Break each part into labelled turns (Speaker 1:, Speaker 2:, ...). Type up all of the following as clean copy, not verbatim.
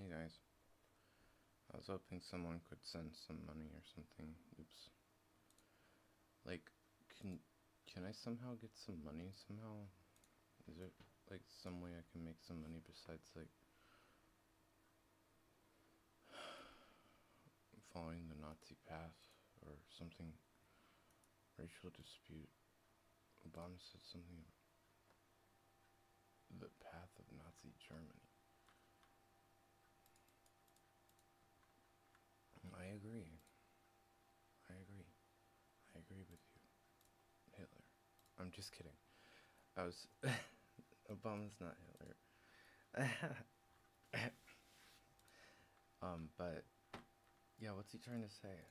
Speaker 1: Hey guys, I was hoping someone could send some money or something. Oops. Like, can I somehow get some money somehow? Is there like some way I can make some money besides like following the Nazi path or something? Racial dispute. Obama said something about the path of Nazi Germany. I agree. I agree. I agree with you, Hitler. I'm just kidding. I was. Obama's not Hitler. But yeah, what's he trying to say?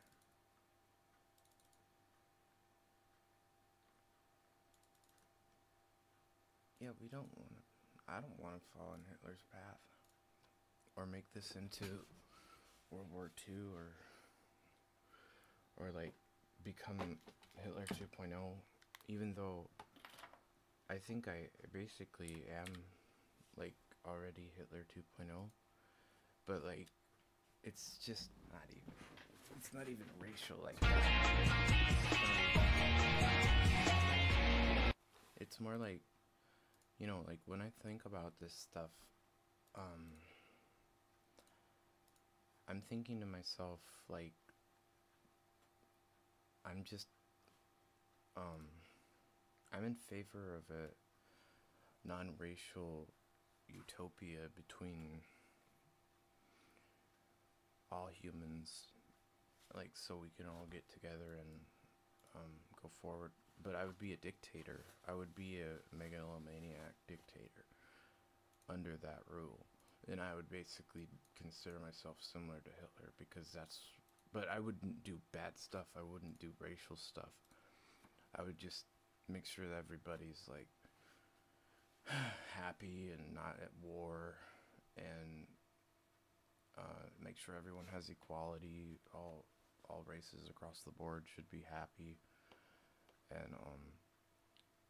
Speaker 1: Yeah, we don't want to. I don't want to follow in Hitler's path or make this into World War II or like become Hitler 2.0. Even though I think I basically am like already Hitler 2.0, but like it's just not even. It's not even racial like that. It's more like, like when I think about this stuff, I'm thinking to myself, like, I'm just, I'm in favor of a non-racial utopia between all humans, like, so we can all get together and go forward. But I would be a dictator. I would be a megalomaniac dictator under that rule. And I would basically consider myself similar to Hitler because that's. But I wouldn't do bad stuff. I wouldn't do racial stuff. I would just make sure that everybody's like happy and not at war, and make sure everyone has equality. All races across the board should be happy, and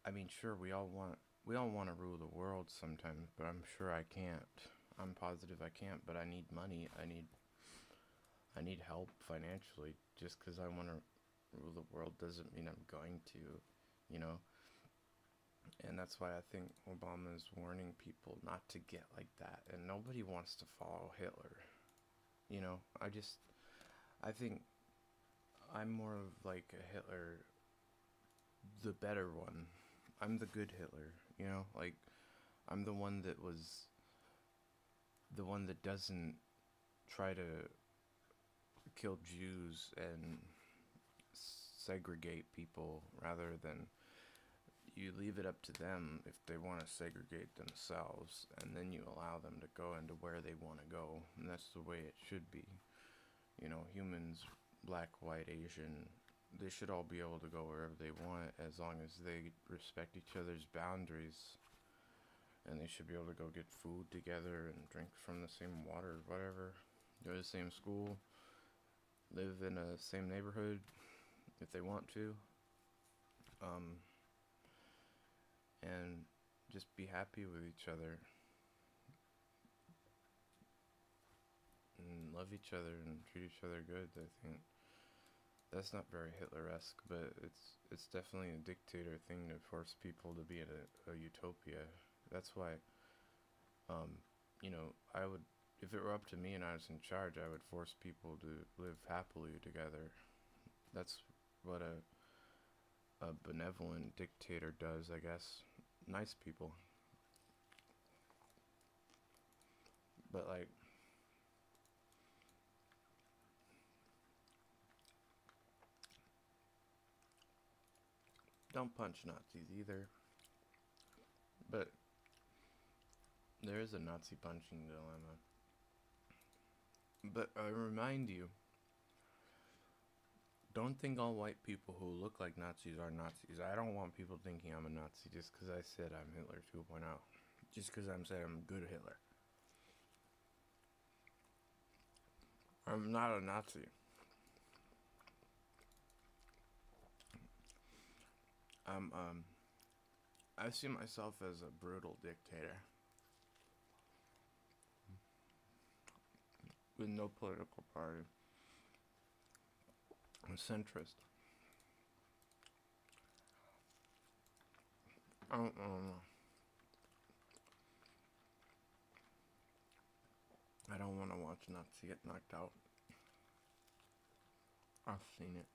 Speaker 1: I mean, sure, we all want to rule the world sometimes, but I'm sure I can't. I'm positive I can't, but I need money. I need help financially. Just because I want to rule the world doesn't mean I'm going to, you know. And that's why I think Obama is warning people not to get like that. And nobody wants to follow Hitler. I think I'm more of like a Hitler, the better one. I'm the good Hitler, Like, I'm the one that was the one that doesn't try to kill Jews and segregate people rather than you leave it up to them if they want to segregate themselves, and then you allow them to go into where they want to go, and that's the way it should be. Humans, black, white, Asian, they should all be able to go wherever they want as long as they respect each other's boundaries, and they should be able to go get food together and drink from the same water, whatever, go to the same school, live in the same neighborhood if they want to, and just be happy with each other and love each other and treat each other good. I think that's not very Hitler-esque, but it's definitely a dictator thing to force people to be in a utopia. That's why, I would, if it were up to me and I was in charge, I would force people to live happily together. That's what a benevolent dictator does, I guess. Nice people. But, like, don't punch Nazis either. But there is a Nazi punching dilemma. But I remind you, don't think all white people who look like Nazis are Nazis. I don't want people thinking I'm a Nazi just because I said I'm Hitler 2.0. Just because I'm saying I'm good Hitler. I'm not a Nazi. I'm, I see myself as a brutal dictator. with no political party. I'm centrist. I don't know. I don't want to watch Nazi get knocked out. I've seen it.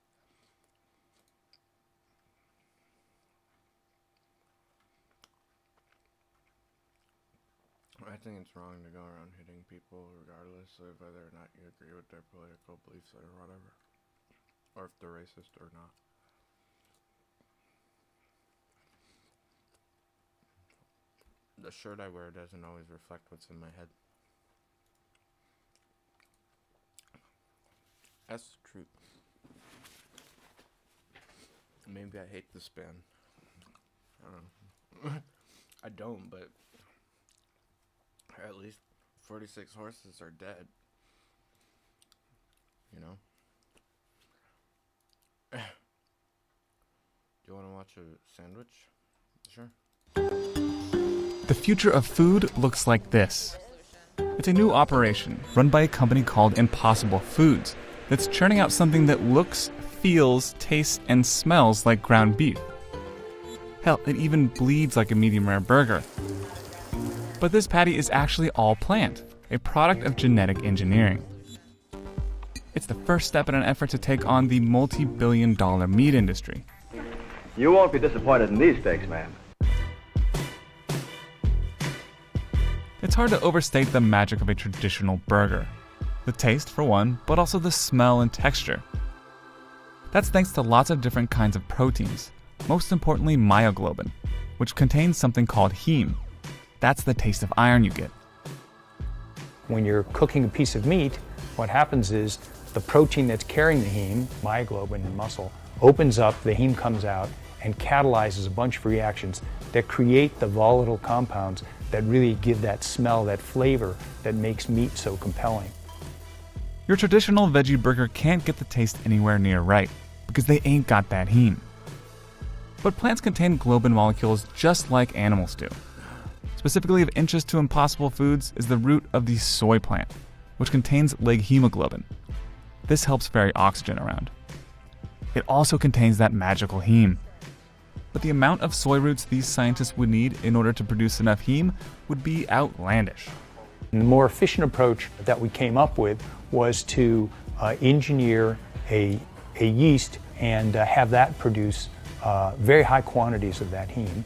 Speaker 1: I think it's wrong to go around hitting people regardless of whether or not you agree with their political beliefs or whatever. Or if they're racist or not. The shirt I wear doesn't always reflect what's in my head. That's the truth. Maybe I hate this band. I don't know. I don't, but at least 46 horses are dead. You know? Do you want to watch a sandwich? Sure.
Speaker 2: The future of food looks like this. It's a new operation run by a company called Impossible Foods that's churning out something that looks, feels, tastes, and smells like ground beef. Hell, it even bleeds like a medium rare burger. But this patty is actually all plant, a product of genetic engineering. It's the first step in an effort to take on the multi-billion-dollar meat industry.
Speaker 3: You won't be disappointed in these steaks, ma'am.
Speaker 2: It's hard to overstate the magic of a traditional burger. The taste, for one, but also the smell and texture. That's thanks to lots of different kinds of proteins, most importantly myoglobin, which contains something called heme. That's the taste of iron you get.
Speaker 4: When you're cooking a piece of meat, what happens is the protein that's carrying the heme, myoglobin in muscle, opens up, the heme comes out, and catalyzes a bunch of reactions that create the volatile compounds that really give that smell, that flavor that makes meat so compelling.
Speaker 2: Your traditional veggie burger can't get the taste anywhere near right, because they ain't got that heme. But plants contain globin molecules just like animals do. Specifically of interest to Impossible Foods is the root of the soy plant, which contains leghemoglobin. This helps ferry oxygen around. It also contains that magical heme. But the amount of soy roots these scientists would need in order to produce enough heme would be outlandish.
Speaker 4: And the more efficient approach that we came up with was to engineer a yeast and have that produce very high quantities of that heme.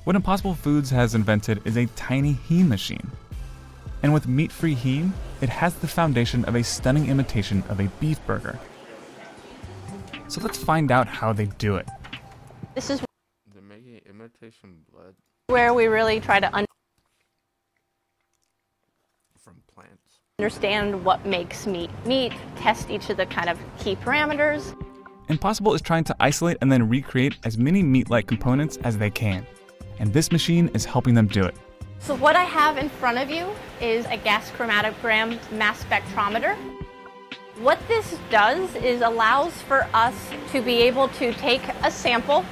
Speaker 2: What Impossible Foods has invented is a tiny heme machine. And with meat-free heme, it has the foundation of a stunning imitation of a beef burger. So let's find out how they do it.
Speaker 5: This is
Speaker 1: They're making imitation blood
Speaker 5: where we really try to
Speaker 1: from plants.
Speaker 5: understand what makes meat meat, test each of the kind of key parameters.
Speaker 2: Impossible is trying to isolate and then recreate as many meat-like components as they can. And this machine is helping them do it.
Speaker 5: So what I have in front of you is a gas chromatogram mass spectrometer. What this does is allows for us to be able to take a sample,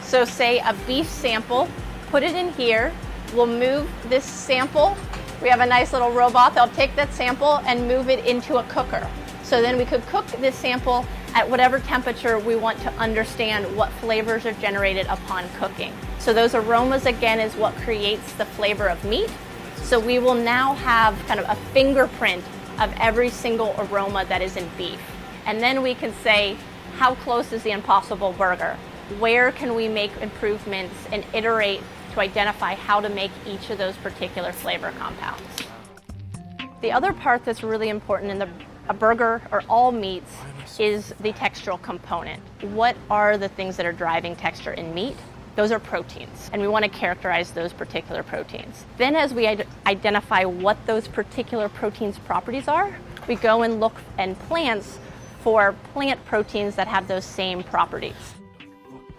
Speaker 5: so say a beef sample, put it in here, we'll move this sample. We have a nice little robot that'll take that sample and move it into a cooker. So then we could cook this sample at whatever temperature we want to understand what flavors are generated upon cooking. So those aromas again is what creates the flavor of meat. So we will now have kind of a fingerprint of every single aroma that is in beef. And then we can say, how close is the Impossible Burger? Where can we make improvements and iterate to identify how to make each of those particular flavor compounds? The other part that's really important in a burger or all meats is the textural component. What are the things that are driving texture in meat? Those are proteins, and we want to characterize those particular proteins. Then as we identify what those particular proteins' properties are, we go and look in plants for plant proteins that have those same properties.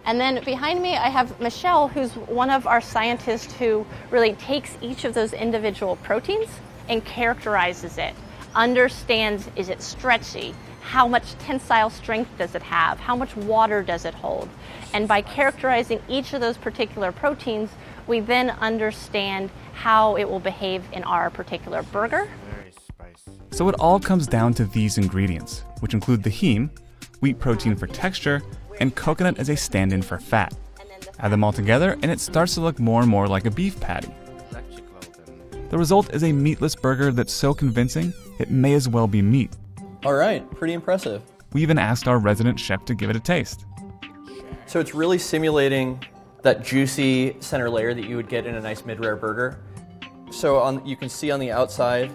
Speaker 5: And then behind me I have Michelle, who's one of our scientists who really takes each of those individual proteins and characterizes it, understands, is it stretchy? How much tensile strength does it have? How much water does it hold? And by characterizing each of those particular proteins, we then understand how it will behave in our particular burger.
Speaker 1: Very spicy.
Speaker 2: So it all comes down to these ingredients, which include the heme, wheat protein for texture, and coconut as a stand-in for fat. Add them all together and it starts to look more and more like a beef patty. The result is a meatless burger that's so convincing, it may as well be meat.
Speaker 6: All right, pretty impressive.
Speaker 2: We even asked our resident chef to give it a taste.
Speaker 6: So it's really simulating that juicy center layer that you would get in a nice mid-rare burger. So you can see on the outside,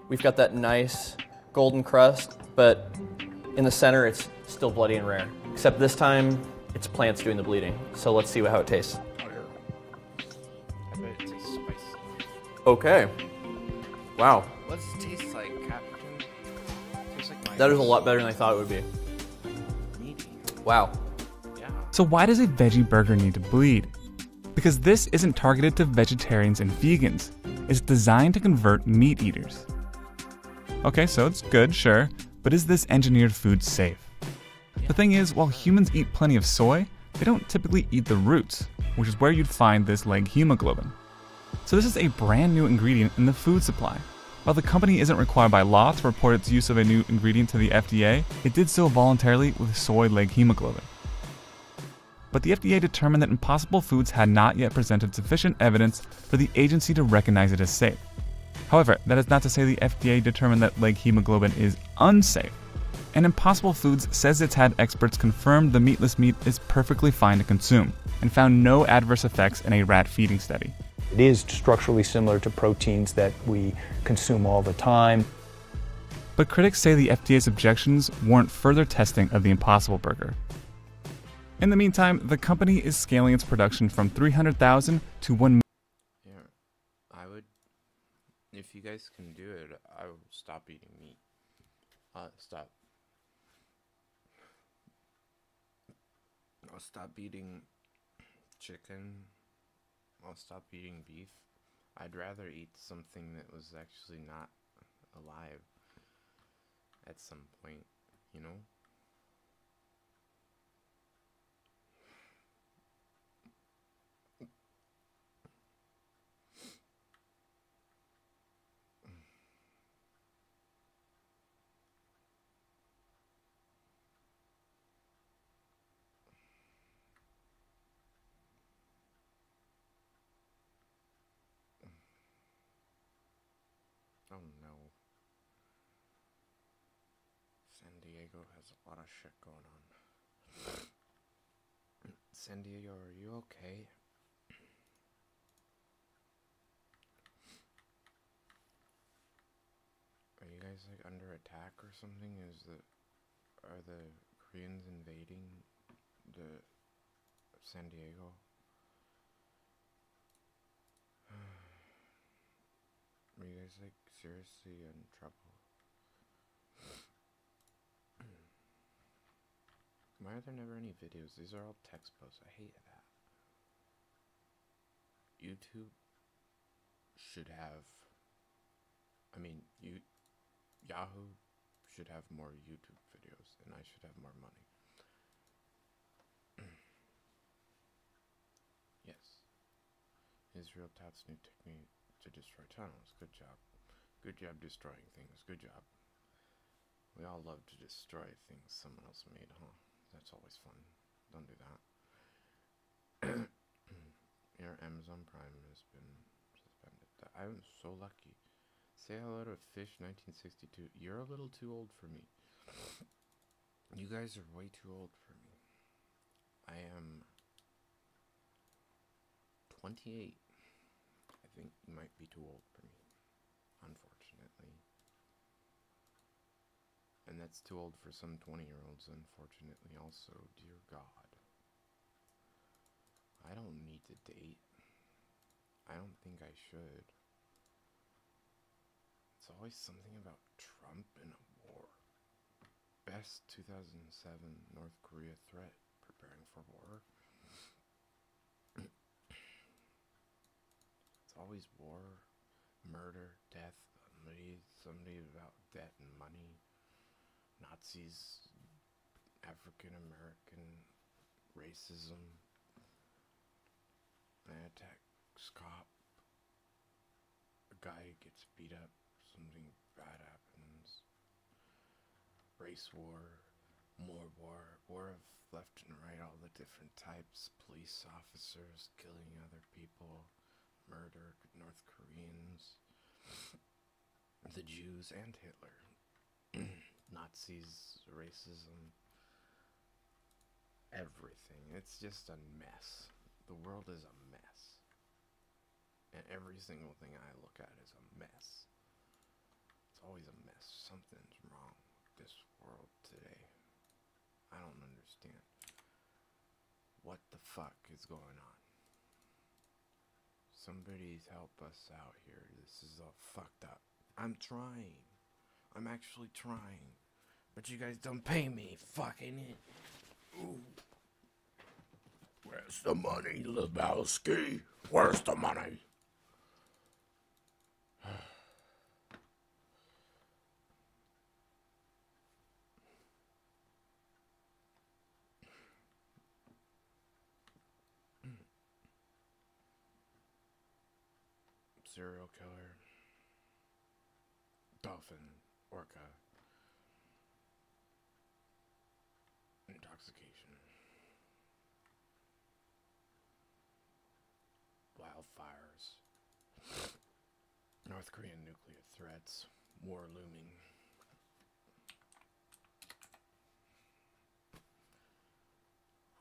Speaker 6: we've got that nice golden crust, but in the center it's still bloody and rare. Except this time, it's plants doing the bleeding. So let's see how it tastes.
Speaker 1: I bet it tastes spicy.
Speaker 6: Okay. Wow.
Speaker 1: What does it taste like, Captain? Tastes like my
Speaker 6: That is a lot better than I thought it would be.
Speaker 1: meaty.
Speaker 6: Wow.
Speaker 1: Yeah.
Speaker 2: So why does a veggie burger need to bleed? Because this isn't targeted to vegetarians and vegans. It's designed to convert meat eaters. Okay, so it's good, sure, but is this engineered food safe? The thing is, while humans eat plenty of soy, they don't typically eat the roots, which is where you'd find this leg hemoglobin. So this is a brand new ingredient in the food supply. While the company isn't required by law to report its use of a new ingredient to the FDA, it did so voluntarily with soy leg hemoglobin. But the FDA determined that Impossible Foods had not yet presented sufficient evidence for the agency to recognize it as safe. However, that is not to say the FDA determined that leg hemoglobin is unsafe. And Impossible Foods says it's had experts confirm the meatless meat is perfectly fine to consume, and found no adverse effects in a rat feeding study.
Speaker 4: It is structurally similar to proteins that we consume all the time.
Speaker 2: But critics say the FDA's objections warrant further testing of the Impossible Burger. In the meantime, the company is scaling its production from 300,000 to 1 million.
Speaker 1: Yeah. I would, if you guys can do it, I will stop eating meat. I'll stop eating chicken. I'll stop eating beef. I'd rather eat something that was actually not alive at some point, you know? Oh no. San Diego has a lot of shit going on. San Diego, are you okay? Are you guys like under attack or something? Are the Koreans invading the San Diego? Are you guys like seriously in trouble? Why are there never any videos? These are all text posts. I hate that. YouTube should have, Yahoo should have more YouTube videos, and I should have more money. Yes. Israel touts new technique to destroy tunnels. Good job. Good job destroying things. Good job. We all love to destroy things someone else made, huh? That's always fun. Don't do that. Your Amazon Prime has been suspended. I'm so lucky. Say hello to Fish 1962. You're a little too old for me. You guys are way too old for me. I am 28. I think you might be too old for me, unfortunately. And that's too old for some 20-year-olds, unfortunately, also. Dear God. I don't need to date. I don't think I should. It's always something about Trump and a war. Best 2007 North Korea threat. Preparing for war. It's always war, murder, death, somebody about debt and money. Nazis, African American racism, an attack, cop, a guy gets beat up, something bad happens. race war, more war of left and right, all the different types, police officers killing other people, murder, North Koreans, the Jews and Hitler, Nazis, racism, everything. It's just a mess. The world is a mess. And every single thing I look at is a mess. It's always a mess. Something's wrong with this world today. I don't understand. What the fuck is going on? Somebody help us out here. This is all fucked up. I'm trying. I'm actually trying. But you guys don't pay me. Fucking it. Ooh. Where's the money, Lebowski? Where's the money? Serial killer, dolphin, orca, intoxication, wildfires, North Korean nuclear threats, war looming.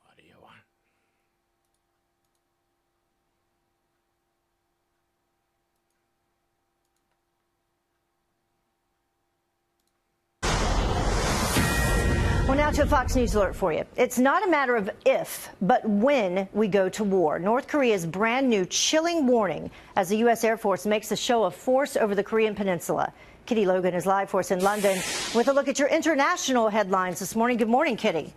Speaker 1: What do you want?
Speaker 7: Well, now to a Fox News alert for you. It's not a matter of if, but when we go to war. North Korea's brand new chilling warning as the U.S. Air Force makes a show of force over the Korean Peninsula. Kitty Logan is live for us in London with a look at your international headlines this morning. Good morning, Kitty.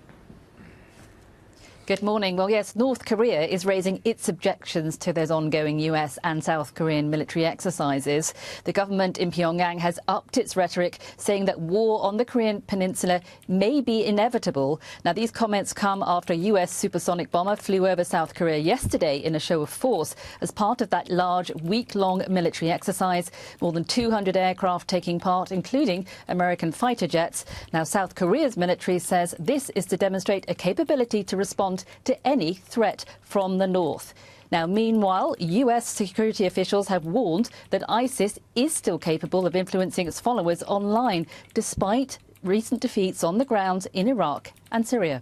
Speaker 8: Good morning. Well, yes, North Korea is raising its objections to those ongoing US and South Korean military exercises. The government in Pyongyang has upped its rhetoric, saying that war on the Korean peninsula may be inevitable. Now, these comments come after a US supersonic bomber flew over South Korea yesterday in a show of force as part of that large week-long military exercise. More than 200 aircraft taking part, including American fighter jets. Now, South Korea's military says this is to demonstrate a capability to respond to any threat from the north. Now, meanwhile, US security officials have warned that ISIS is still capable of influencing its followers online, despite recent defeats on the ground in Iraq and Syria.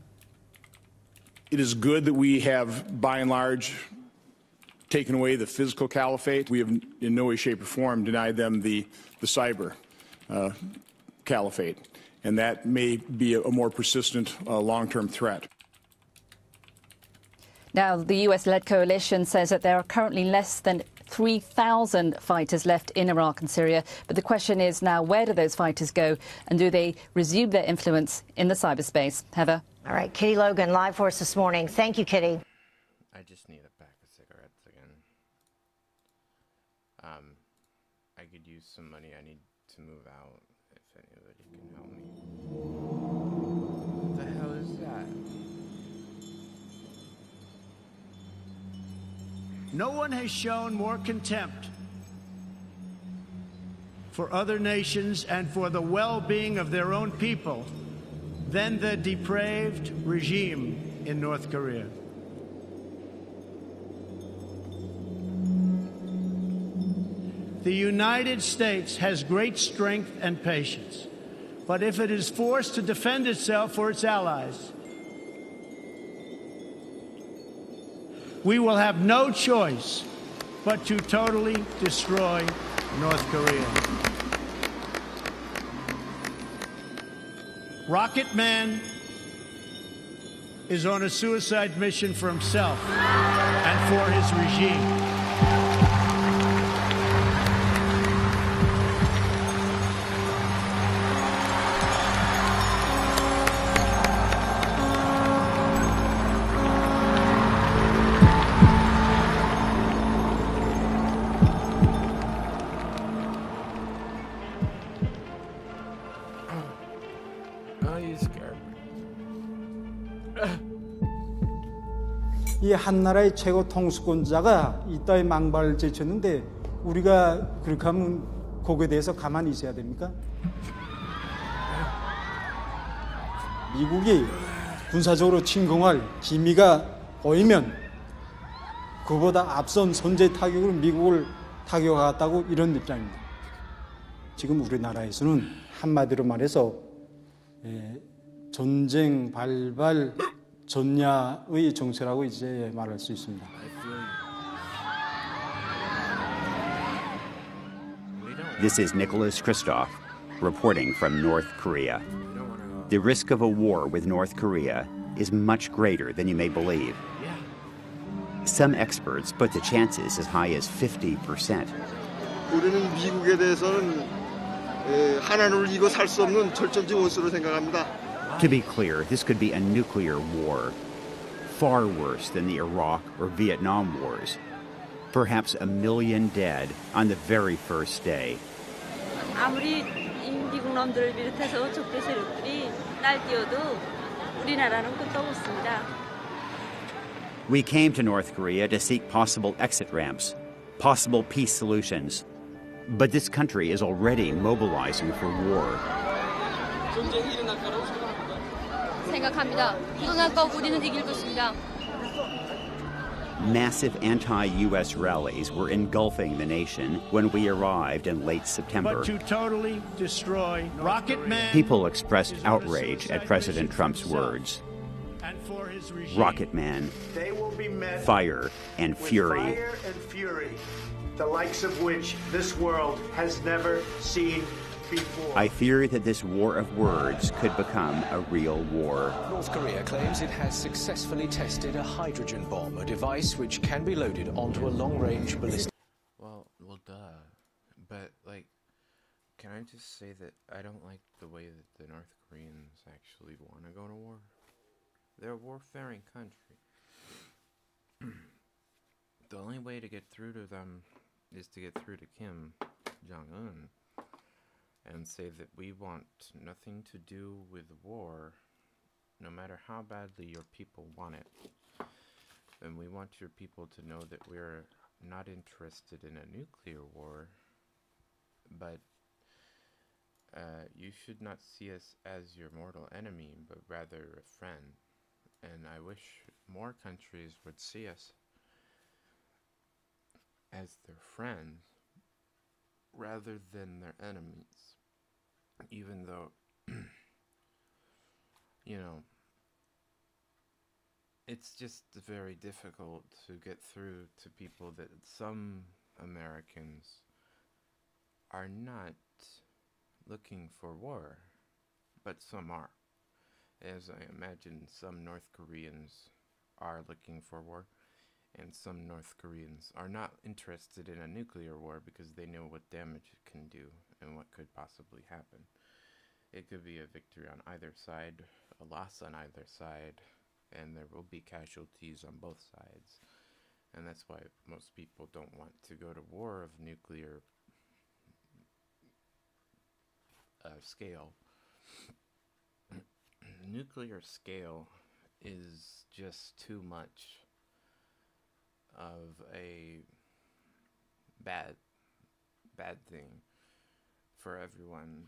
Speaker 9: It is good that we have, by and large, taken away the physical caliphate. We have in no way, shape, or form denied them the cyber caliphate, and that may be a more persistent long-term threat.
Speaker 8: Now, the US-led coalition says that there are currently less than 3,000 fighters left in Iraq and Syria. But the question is now, where do those fighters go? And do they resume their influence in the cyberspace? Heather?
Speaker 7: All right, Kitty Logan live for us this morning. Thank you, Kitty.
Speaker 1: I just need a pack of cigarettes again. I could use some money. I need to move out. If anybody can help me. What the hell is that?
Speaker 10: No one has shown more contempt for other nations and for the well-being of their own people than the depraved regime in North Korea. The United States has great strength and patience, but if it is forced to defend itself or its allies, we will have no choice but to totally destroy North Korea. Rocket Man is on a suicide mission for himself and for his regime.
Speaker 11: 이 한나라의 최고 통수권자가 이 땅에 망발을 제쳤는데 우리가 그렇게 하면 거기에 대해서 가만히 있어야 됩니까? 미국이 군사적으로 침공할 기미가 보이면 그보다 앞선 선제 타격으로 미국을 타격하겠다고 이런 입장입니다. 지금 우리나라에서는 한마디로 말해서 전쟁 발발 전야의 정세라고 이제 말할 수 있습니다.
Speaker 12: This is Nicholas Kristof reporting from North Korea. The risk of a war with North Korea is much greater than you may believe. Some experts put the chances as high as 50%.
Speaker 13: 우리는 미국에 대해서는 하나를 이고 살 수 없는 절전지 원수로 생각합니다.
Speaker 12: To be clear, this could be a nuclear war, far worse than the Iraq or Vietnam wars. Perhaps 1 million dead on the very first day.
Speaker 14: 아무리 미국 놈들을 비롯해서 적대 세력들이 날뛰어도 우리나라는 끝도 없습니다.
Speaker 12: We came to North Korea to seek possible exit ramps, possible peace solutions. But this country is already mobilizing for war.
Speaker 14: 생각합니다. 일어날 거 우리는 이길 것입니다.
Speaker 12: Massive anti-U.S. rallies were engulfing the nation when we arrived in late September.
Speaker 10: But to totally destroy Rocket Man.
Speaker 12: People expressed outrage at President Trump's words.
Speaker 10: And for his regime.
Speaker 12: Rocket Man,
Speaker 15: They will be met
Speaker 12: fire and
Speaker 15: with
Speaker 12: fury.
Speaker 15: Fire and fury, the likes of which this world has never seen before.
Speaker 12: I fear that this war of words could become a real war.
Speaker 16: North Korea claims it has successfully tested a hydrogen bomb, a device which can be loaded onto a long-range ballistic...
Speaker 1: Well, duh. But, like, can I just say that I don't like the way that the North Koreans actually want to go to war? They're a warfaring country. The only way to get through to them is to get through to Kim Jong-un and say that we want nothing to do with war, no matter how badly your people want it. And we want your people to know that we're not interested in a nuclear war, but you should not see us as your mortal enemy, but rather a friend. And I wish more countries would see us as their friends rather than their enemies. Even though, you know, it's just very difficult to get through to people that some Americans are not looking for war, but some are. As I imagine, some North Koreans are looking for war, and some North Koreans are not interested in a nuclear war because they know what damage it can do and what could possibly happen. It could be a victory on either side, a loss on either side, and there will be casualties on both sides. And that's why most people don't want to go to war of nuclear scale. Nuclear scale is just too much of a bad thing for everyone,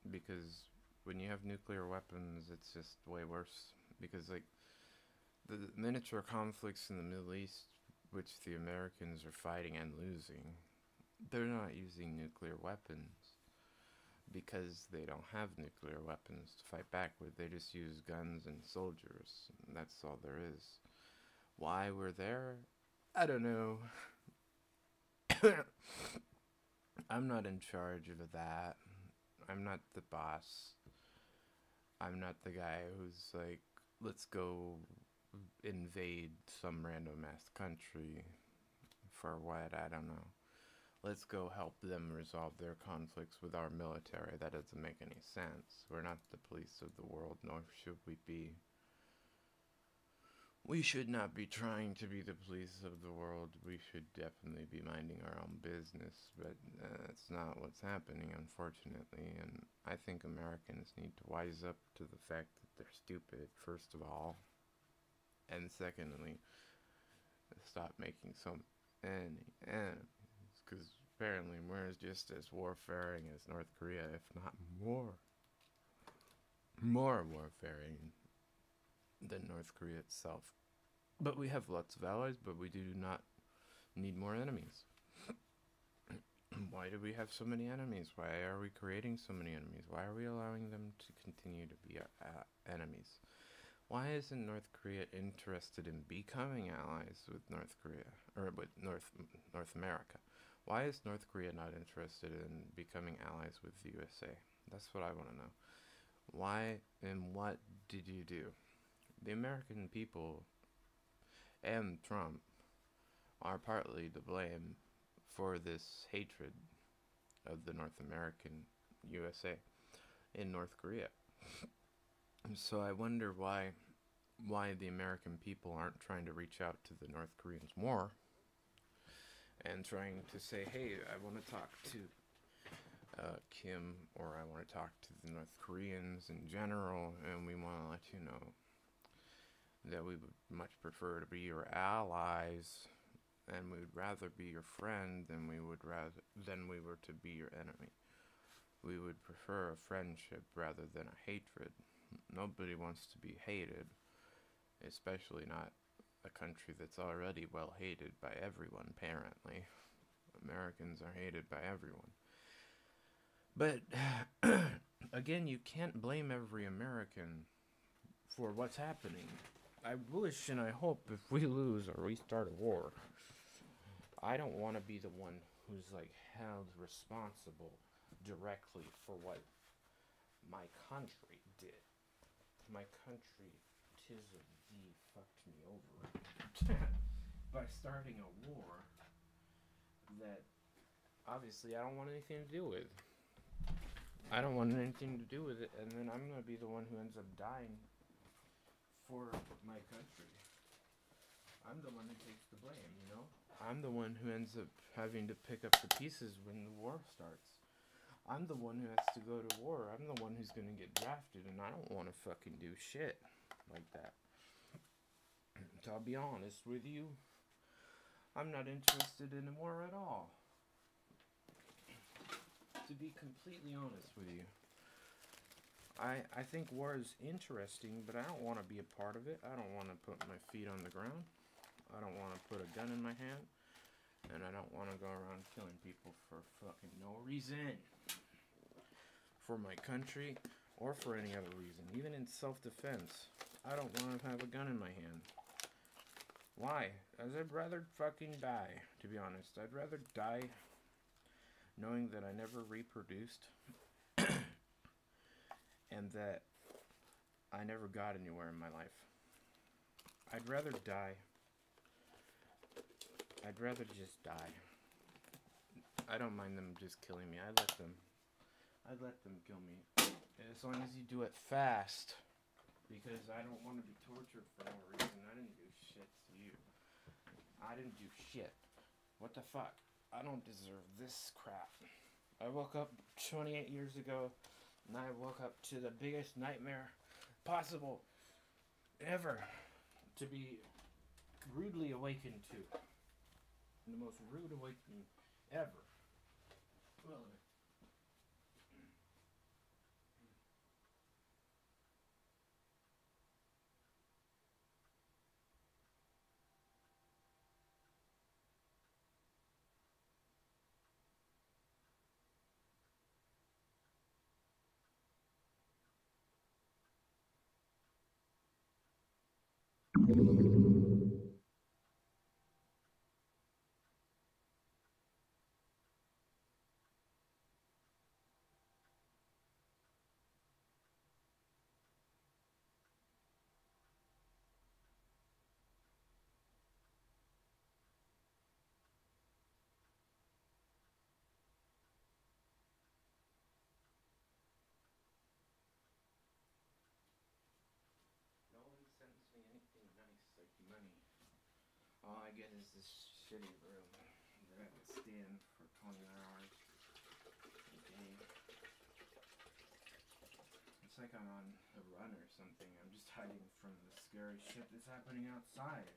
Speaker 1: because when you have nuclear weapons, it's just way worse. Because, like, the miniature conflicts in the Middle East, which the Americans are fighting and losing, they're not using nuclear weapons because they don't have nuclear weapons to fight back with. They just use guns and soldiers, and that's all there is. Why we're there? I don't know. I'm not in charge of that. I'm not the boss. I'm not the guy who's like, let's go invade some random ass country. For what? I don't know. Let's go help them resolve their conflicts with our military. That doesn't make any sense. We're not the police of the world, nor should we be. We should not be trying to be the police of the world. We should definitely be minding our own business, but that's not what's happening, unfortunately. And I think Americans need to wise up to the fact that they're stupid, first of all. And secondly, stop making so many enemies, because apparently we're just as warfaring as North Korea, if not more. more warfaring than North Korea itself. But we have lots of allies, but we do not need more enemies. Why do we have so many enemies? Why are we creating so many enemies? Why are we allowing them to continue to be our enemies? Why isn't North Korea interested in becoming allies with North Korea, or with North America? Why is North Korea not interested in becoming allies with the USA? That's what I want to know. Why and what did you do? The American people and Trump are partly to blame for this hatred of the North American USA in North Korea. So I wonder why the American people aren't trying to reach out to the North Koreans more and trying to say, hey, I want to talk to Kim, or I want to talk to the North Koreans in general, and we want to let you know that we would much prefer to be your allies, and we would rather be your friend than we were to be your enemy. We would prefer a friendship rather than a hatred. Nobody wants to be hated, especially not a country that's already well hated by everyone, apparently. Americans are hated by everyone. But, again, you can't blame every American for what's happening. I wish and I hope if we lose or we start a war, I don't want to be the one who's, like, held responsible directly for what my country did. My country, tis of thee, fucked me over by starting a war that obviously I don't want anything to do with. I don't want anything to do with it, and then I'm going to be the one who ends up dying for my country. I'm the one who takes the blame, you know? I'm the one who ends up having to pick up the pieces when the war starts. I'm the one who has to go to war. I'm the one who's going to get drafted, and I don't want to fucking do shit like that. So I'll be honest with you, I'm not interested in a war at all. To be completely honest with you, I think war is interesting, but I don't want to be a part of it. I don't want to put my feet on the ground. I don't want to put a gun in my hand. And I don't want to go around killing people for fucking no reason. For my country, or for any other reason. Even in self-defense, I don't want to have a gun in my hand. Why? As I'd rather fucking die, to be honest. I'd rather die knowing that I never reproduced and that I never got anywhere in my life. I'd rather die. I'd rather just die. I don't mind them just killing me. I'd let them kill me. As long as you do it fast. Because I don't want to be tortured for no reason. I didn't do shit to you. I didn't do shit. What the fuck? I don't deserve this crap. I woke up 28 years ago, and I woke up to the biggest nightmare possible ever to be rudely awakened to. The most rude awakening ever. Well, all I get is this shitty room that I have to stay in for 20 hours a day. It's like I'm on a run or something. I'm just hiding from the scary shit that's happening outside.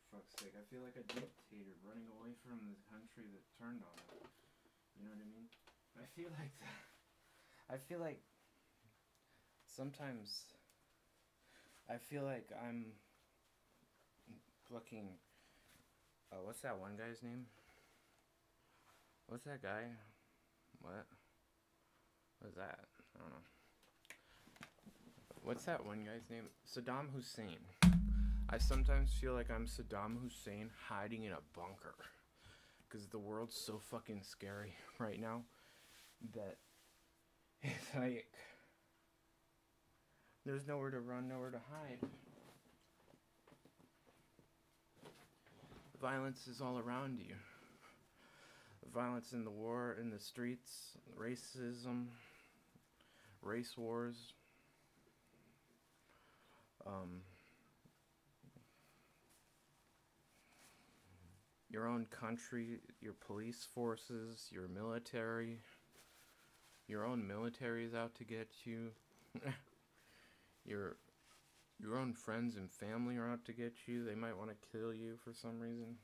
Speaker 1: For fuck's sake, I feel like a dictator running away from the country that turned on it. You know what I mean? I feel like that. I feel like Sometimes I feel like I'm fucking. What's that one guy's name? What's that guy? What? What's that? I don't know. What's that one guy's name? Saddam Hussein. I sometimes feel like I'm Saddam Hussein hiding in a bunker. Because the world's so fucking scary right now that it's like there's nowhere to run, nowhere to hide. Violence is all around you. Violence in the war, in the streets, racism, race wars. Your own country, your police forces, your military, your own military is out to get you. Your own friends and family are out to get you. They might want to kill you for some reason.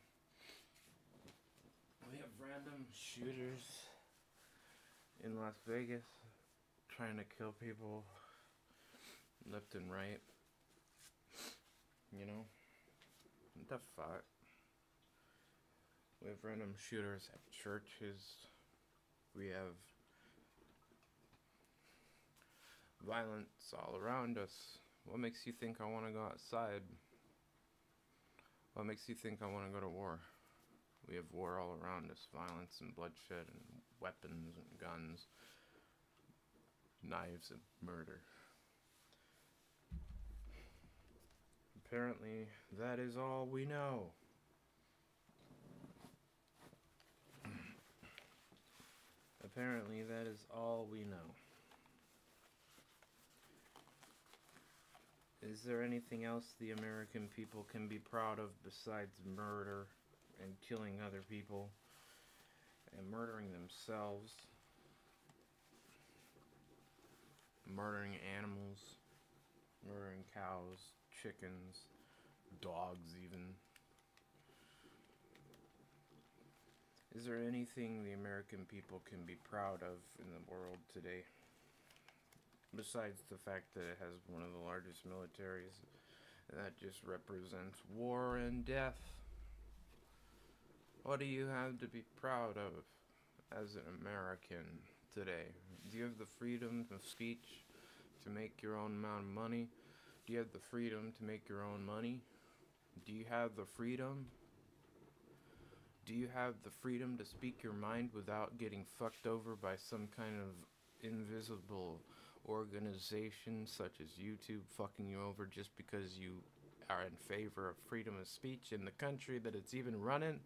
Speaker 1: We have random shooters in Las Vegas trying to kill people left and right. You know? What the fuck? We have random shooters at churches. We have violence all around us. What makes you think I want to go outside? What makes you think I want to go to war? We have war all around us. Violence and bloodshed and weapons and guns. Knives and murder. Apparently, that is all we know. Apparently, that is all we know. Is there anything else the American people can be proud of besides murder and killing other people and murdering themselves? Murdering animals, murdering cows, chickens, dogs even. Is there anything the American people can be proud of in the world today? Besides the fact that it has one of the largest militaries, that just represents war and death. What do you have to be proud of as an American today? Do you have the freedom of speech to make your own amount of money? Do you have the freedom to make your own money? Do you have the freedom? Do you have the freedom to speak your mind without getting fucked over by some kind of invisible organization such as YouTube fucking you over just because you are in favor of freedom of speech in the country that it's even running?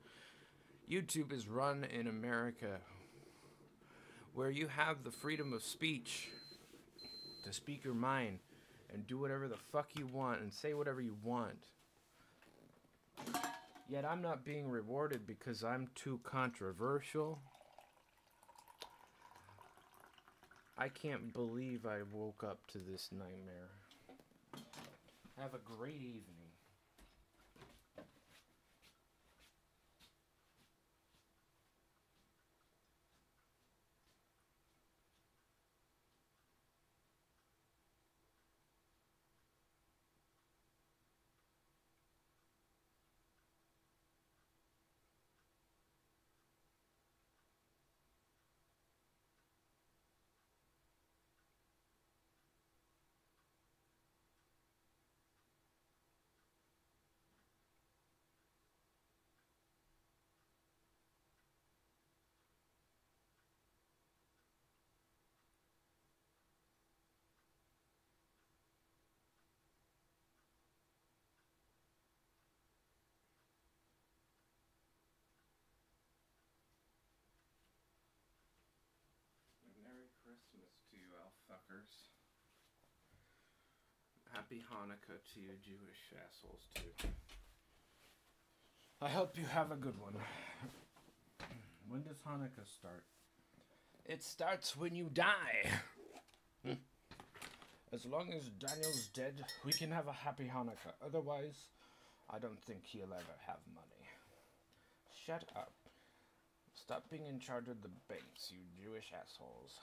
Speaker 1: YouTube is run in America, where you have the freedom of speech to speak your mind and do whatever the fuck you want and say whatever you want. Yet I'm not being rewarded because I'm too controversial. I can't believe I woke up to this nightmare. Have a great evening. Merry Christmas to you, fuckers. Happy Hanukkah to you Jewish assholes, too. I hope you have a good one. When does Hanukkah start? It starts when you die. As long as Daniel's dead, we can have a happy Hanukkah. Otherwise, I don't think he'll ever have money. Shut up. Stop being in charge of the banks, you Jewish assholes.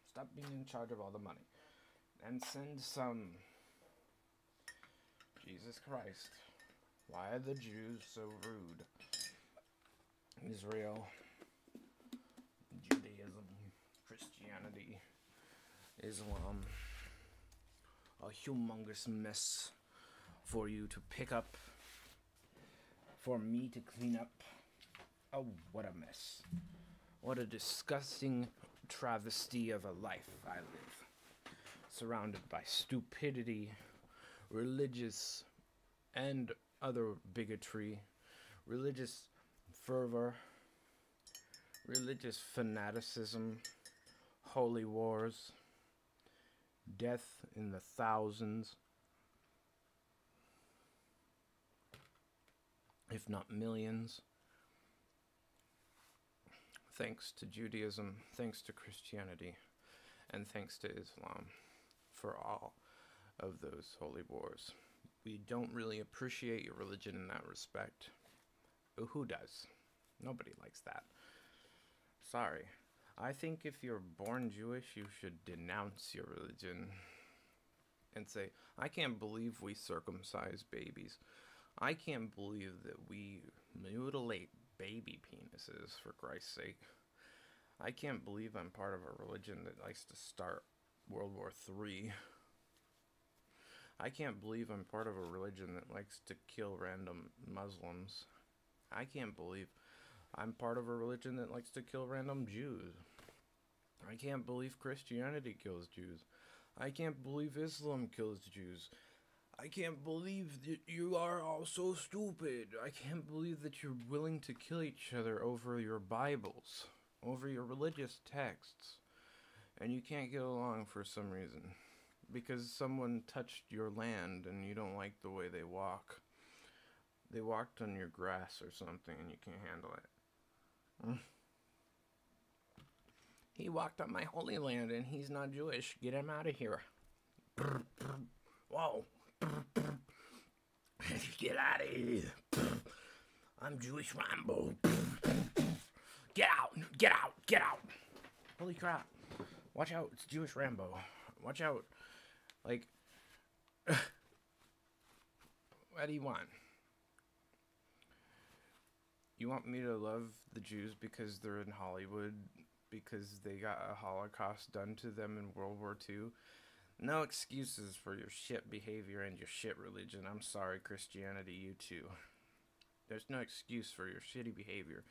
Speaker 1: Stop being in charge of all the money. and send some. Jesus Christ. Why are the Jews so rude? Israel, Judaism, Christianity, Islam. A humongous mess for you to pick up. For me to clean up. Oh, what a mess. What a disgusting travesty of a life I live. Surrounded by stupidity, religious and other bigotry, religious fervor, religious fanaticism, holy wars, death in the thousands, if not millions, thanks to Judaism, thanks to Christianity, and thanks to Islam for all of those holy wars. We don't really appreciate your religion in that respect. But who does? Nobody likes that. Sorry. I think if you're born Jewish, you should denounce your religion and say, I can't believe we circumcise babies. I can't believe that we mutilate baby penises, for Christ's sake. I can't believe I'm part of a religion that likes to start World War III. I can't believe I'm part of a religion that likes to kill random Muslims. I can't believe I'm part of a religion that likes to kill random Jews. I can't believe Christianity kills Jews. I can't believe Islam kills Jews. I can't believe that you are all so stupid. I can't believe that you're willing to kill each other over your Bibles, over your religious texts, and you can't get along for some reason. Because someone touched your land and you don't like the way they walk. They walked on your grass or something and you can't handle it. He walked on my holy land and he's not Jewish. Get him out of here. Whoa. Get out of here. I'm Jewish Rambo. Get out. Get out. Get out. Holy crap. Watch out. It's Jewish Rambo. Watch out. Like, what do you want? You want me to love the Jews because they're in Hollywood, because they got a Holocaust done to them in World War II? No excuses for your shit behavior and your shit religion. I'm sorry, Christianity, you too. There's no excuse for your shitty behavior.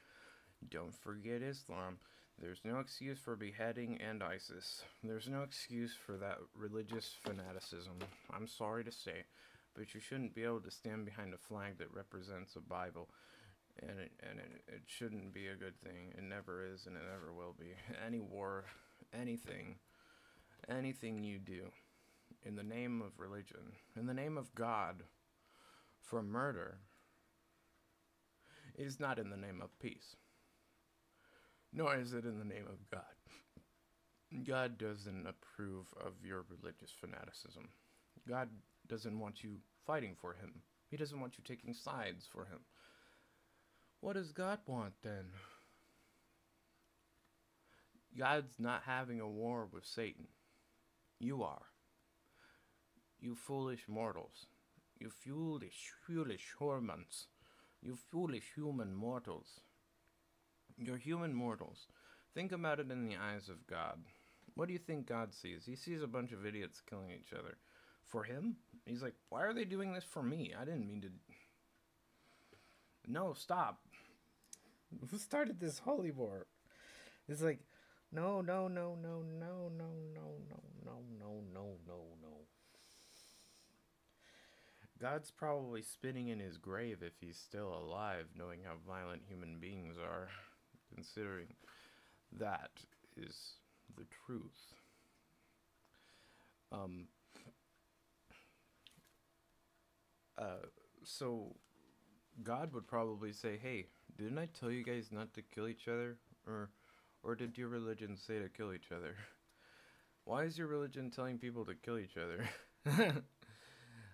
Speaker 1: Don't forget Islam. There's no excuse for beheading and ISIS. There's no excuse for that religious fanaticism. I'm sorry to say, but you shouldn't be able to stand behind a flag that represents a Bible. And it shouldn't be a good thing. It never is and it never will be. Any war, anything you do in the name of religion, in the name of God, for murder, is not in the name of peace. Nor is it in the name of God. God doesn't approve of your religious fanaticism. God doesn't want you fighting for him. He doesn't want you taking sides for him. What does God want then? God's not having a war with Satan. You are. You foolish mortals. You foolish hormones. You foolish human mortals. You're human mortals. Think about it in the eyes of God. What do you think God sees? He sees a bunch of idiots killing each other. For him? He's like, why are they doing this for me? I didn't mean to... No, stop. Who started this holy war? It's like, no. God's probably spinning in his grave if he's still alive, knowing how violent human beings are, considering that is the truth. So God would probably say, hey, didn't I tell you guys not to kill each other? Or did your religion say to kill each other? Why is your religion telling people to kill each other?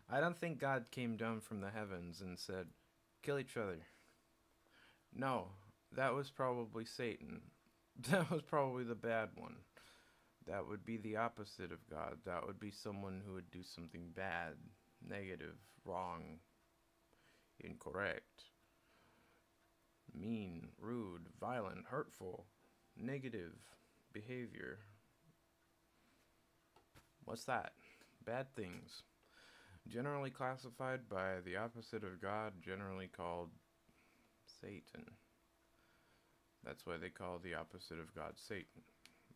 Speaker 1: I don't think God came down from the heavens and said, kill each other. No, that was probably Satan. That was probably the bad one. That would be the opposite of God. That would be someone who would do something bad, negative, wrong, incorrect, mean, rude, violent, hurtful, negative behavior. What's that? Bad things. Generally classified by the opposite of God, generally called Satan. That's why they call the opposite of God Satan.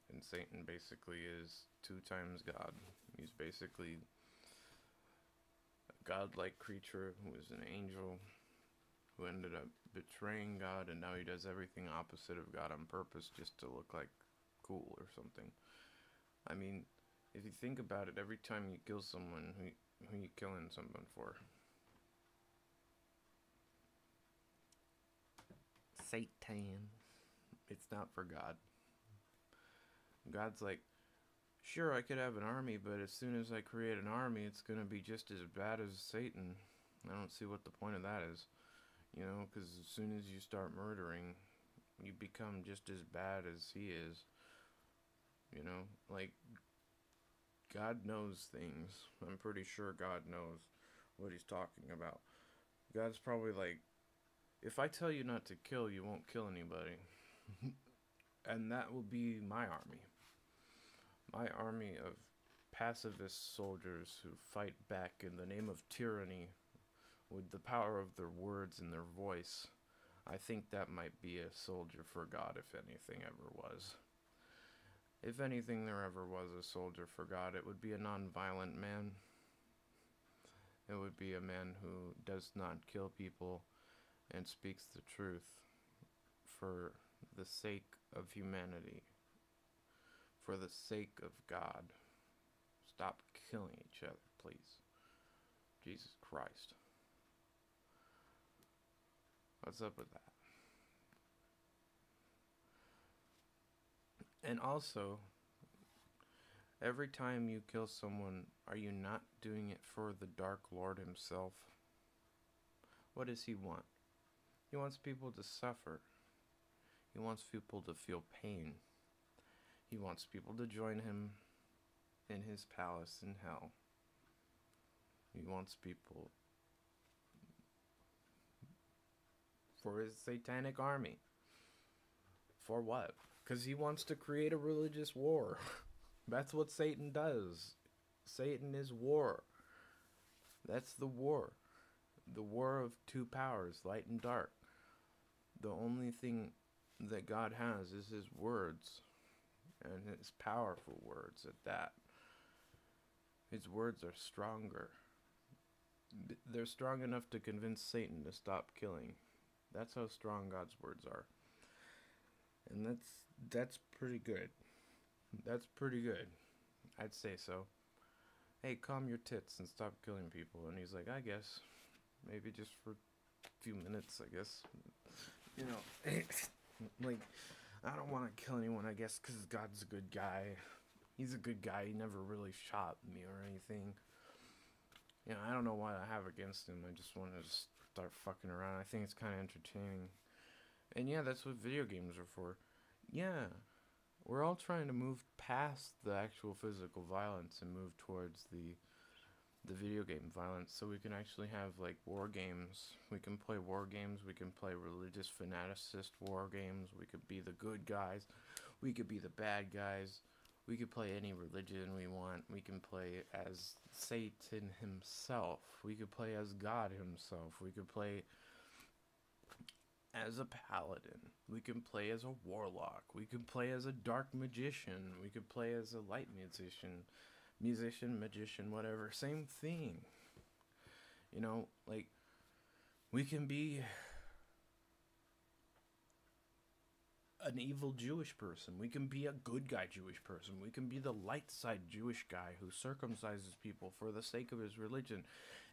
Speaker 1: And Satan basically is 2 times God. He's basically a godlike creature who is an angel who ended up betraying God, and now he does everything opposite of God on purpose just to look like cool or something. I mean, if you think about it, every time you kill someone, who you killing someone for? Satan. It's not for God. God's like, sure, I could have an army, but as soon as I create an army, it's going to be just as bad as Satan. I don't see what the point of that is. You know, because as soon as you start murdering, you become just as bad as he is. You know, like, God knows things. I'm pretty sure God knows what he's talking about. God's probably like, if I tell you not to kill, you won't kill anybody. And that will be my army. My army of pacifist soldiers who fight back in the name of tyranny with the power of their words and their voice. I think that might be a soldier for God, if anything ever was. If anything there ever was a soldier for God, it would be a non-violent man. It would be a man who does not kill people and speaks the truth for the sake of humanity. For the sake of God. Stop killing each other, please. Jesus Christ. What's up with that? And also, every time you kill someone, are you not doing it for the Dark Lord himself? What does he want? He wants people to suffer. He wants people to feel pain. He wants people to join him in his palace in hell. He wants people for his satanic army. For what? Because he wants to create a religious war. That's what Satan does. Satan is war. That's the war. The war of 2 powers, light and dark. The only thing that God has is his words. And his powerful words at that. His words are stronger. They're strong enough to convince Satan to stop killing. That's how strong God's words are. And that's pretty good. That's pretty good. I'd say so. Hey, calm your tits and stop killing people. And he's like, I guess. Maybe just for a few minutes, I guess. You know, like, I don't want to kill anyone, I guess, because God's a good guy. He's a good guy. He never really shot me or anything. You know, I don't know what I have against him. I just want to start fucking around. I think it's kind of entertaining. And yeah, that's what video games are for. Yeah, we're all trying to move past the actual physical violence and move towards the video game violence, so we can actually have like war games. We can play war games. We can play religious fanaticist war games. We could be the good guys. We could be the bad guys. We could play any religion we want. We can play as Satan himself. We could play as God himself. We could play as a paladin. We can play as a warlock. We can play as a dark magician. We could play as a light musician, magician, whatever. Same thing. You know, like, we can be an evil Jewish person. We can be a good guy Jewish person. We can be the light side Jewish guy who circumcises people for the sake of his religion.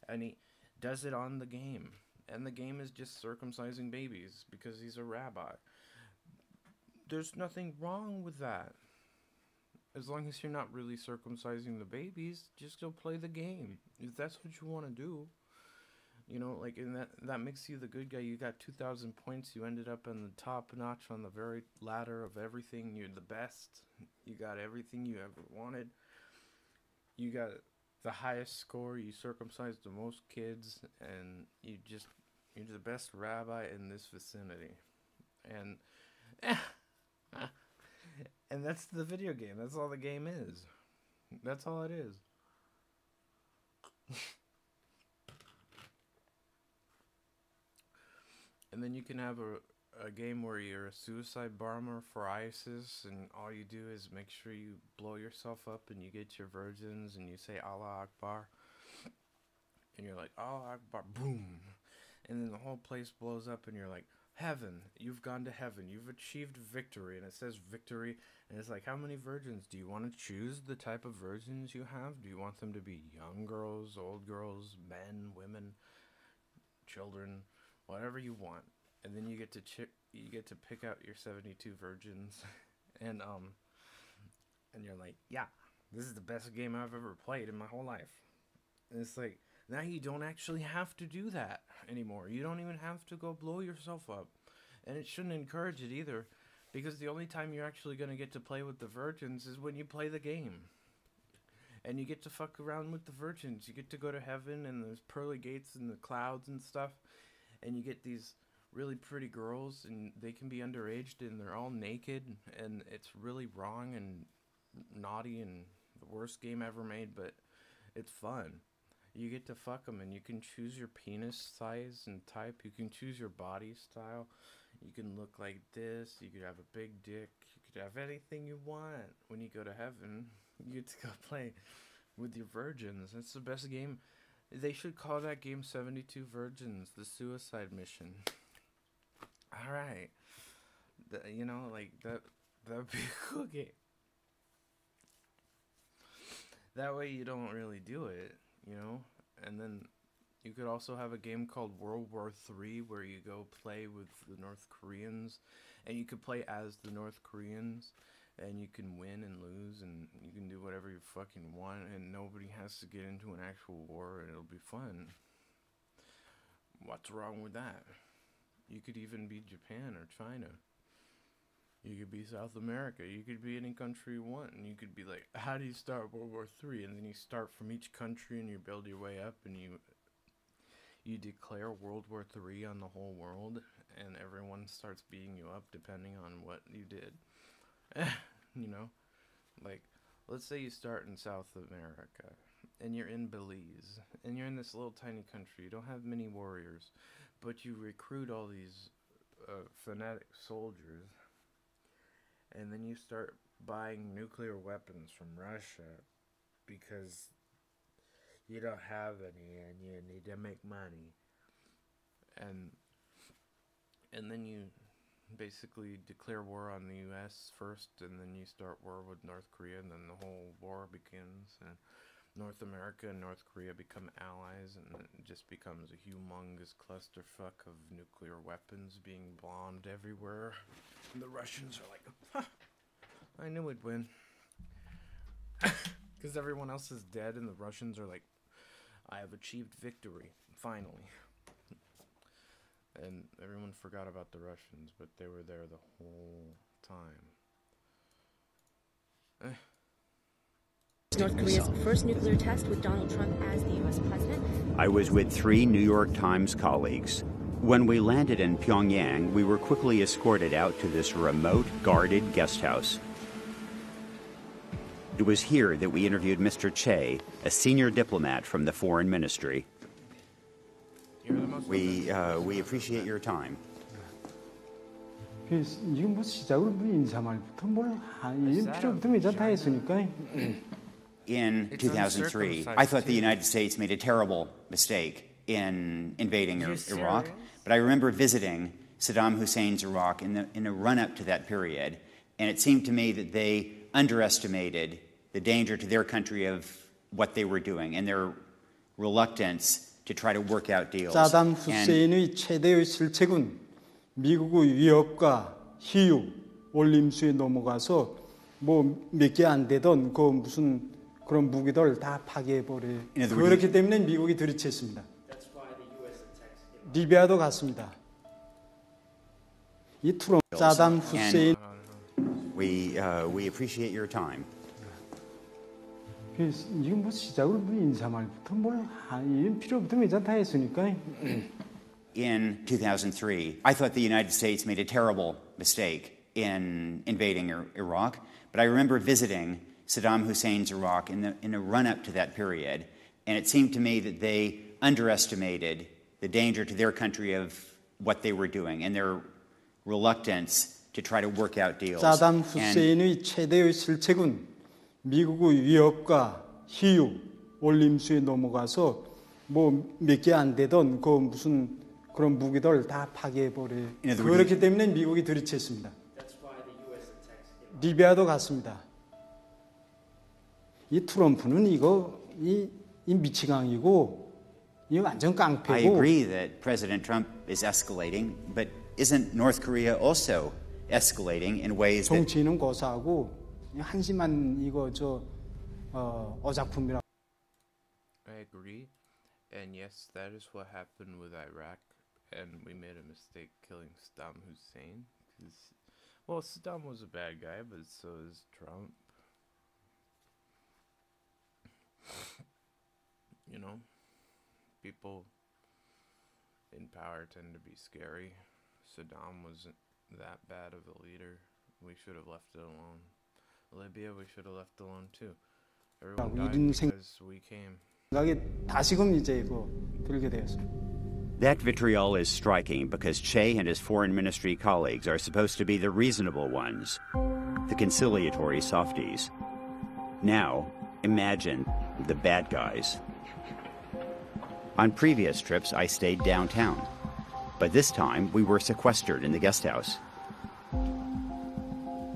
Speaker 1: And he does it on the game. And the game is just circumcising babies because he's a rabbi. There's nothing wrong with that. As long as you're not really circumcising the babies, just go play the game. If that's what you want to do. You know, like, and that makes you the good guy. You got 2,000 points. You ended up on the top notch on the very ladder of everything. You're the best. You got everything you ever wanted. You got the highest score. You circumcised the most kids, and you're the best rabbi in this vicinity. And and that's the video game. That's all the game is. That's all it is. And then you can have a game where you're a suicide bomber for ISIS, and all you do is make sure you blow yourself up and you get your virgins and you say Allah Akbar. And you're like, Allah Akbar, boom. And then the whole place blows up and you're like, heaven, you've gone to heaven. You've achieved victory. And it says victory. And it's like, how many virgins? Do you want to choose the type of virgins you have? Do you want them to be young girls, old girls, men, women, children? Whatever you want, and then you get to pick out your 72 virgins, and you're like, yeah, this is the best game I've ever played in my whole life. And it's like, now you don't actually have to do that anymore. You don't even have to go blow yourself up, and it shouldn't encourage it either, because the only time you're actually gonna get to play with the virgins is when you play the game. And you get to fuck around with the virgins. You get to go to heaven, and there's pearly gates in the clouds and stuff. And you get these really pretty girls, and they can be underage, and they're all naked, and it's really wrong and naughty and the worst game ever made, but it's fun. You get to fuck them, and you can choose your penis size and type. You can choose your body style. You can look like this. You could have a big dick. You could have anything you want. When you go to heaven, you get to go play with your virgins. That's the best game. They should call that game 72 Virgins, the suicide mission. Alright. You know, like, that would be a cool game. That way you don't really do it, you know? And then you could also have a game called World War III where you go play with the North Koreans. And you could play as the North Koreans. And you can win and lose, and you can do whatever you fucking want, and nobody has to get into an actual war, and it'll be fun. What's wrong with that? You could even be Japan or China. You could be South America. You could be any country you want, and you could be like, how do you start World War III? And then you start from each country, and you build your way up, and you declare World War III on the whole world, and everyone starts beating you up depending on what you did. You know, like, let's say you start in South America, and you're in Belize, and you're in this little tiny country. You don't have many warriors, but you recruit all these fanatic soldiers, and then you start buying nuclear weapons from Russia because you don't have any, and you need to make money, and then you basically declare war on the U.S. first, and then you start war with North Korea, and then the whole war begins, and North America and North Korea become allies, and it just becomes a humongous clusterfuck of nuclear weapons being bombed everywhere, and the Russians are like, ha, I knew we'd win, because everyone else is dead, and the Russians are like, I have achieved victory, finally. And everyone forgot about the Russians, but they were there the whole time.
Speaker 17: North Korea's first nuclear test with Donald Trump as the U.S. president.
Speaker 12: I was with 3 New York Times colleagues. When we landed in Pyongyang, we were quickly escorted out to this remote, guarded guest house. It was here that we interviewed Mr. Che, a senior diplomat from the Foreign Ministry. We appreciate your time.
Speaker 11: 지금 뭐 시작으로 인사 말부터 뭘 필요 없으면 이제 다 했으니까.
Speaker 12: In 2003, I thought the United States made a terrible mistake in invading Iraq, but I remember visiting Saddam Hussein's Iraq in the run-up to that period, and it seemed to me that they underestimated the danger to their country of what they were doing and their reluctance to try to work out deals.
Speaker 11: 사담 후세인의 최대의 실책은 미국의 위협과 희유, 올림수에 넘어가서 뭐 몇 개 안 되던 그 무슨 그런 무기들 다 파괴해버려. 그렇기 때문에 미국이 들이쳤습니다. 리비아도 갔습니다. 이 트럼프 사담 후세인
Speaker 12: We appreciate your time.
Speaker 11: 이건 뭐 시작으로 인사 말부터 이런 필요 없던 의자 다 했으니까.
Speaker 12: In 2003, I thought the United States made a terrible mistake in invading Iraq, but I remember visiting Saddam Hussein's Iraq in the run-up to that period, and it seemed to me that they underestimated the danger to their country of what they were doing and their reluctance to try to work out deals.
Speaker 11: 사담 후세인의 최대의 실책은 미국의 위협과 희유, 올림수에 넘어가서 뭐 몇 개 안 되던 그 무슨 그런 무기들 다 파괴해버려. 그렇기 때문에 미국이 들이쳤습니다. 리비아도 갔습니다. 이 트럼프는 이 미치광이고 이 완전 깡패고.
Speaker 12: I agree that President Trump is escalating, but isn't North Korea also escalating in ways that
Speaker 11: 정치인은 고사하고 한심한 이거 어작품이라.
Speaker 1: I agree, and yes, that is what happened with Iraq, and we made a mistake killing Saddam Hussein. Well, Saddam was a bad guy, but so is Trump. You know, people in power tend to be scary. Saddam wasn't that bad of a leader. We should have left it alone. Libya, we should have left alone too. Everyone died because we came.
Speaker 11: 다시금 이제 이거 들게 되었습니다.
Speaker 12: That vitriol is striking because Che and his foreign ministry colleagues are supposed to be the reasonable ones, the conciliatory softies. Now, imagine the bad guys. On previous trips, I stayed downtown, but this time we were sequestered in the guest house.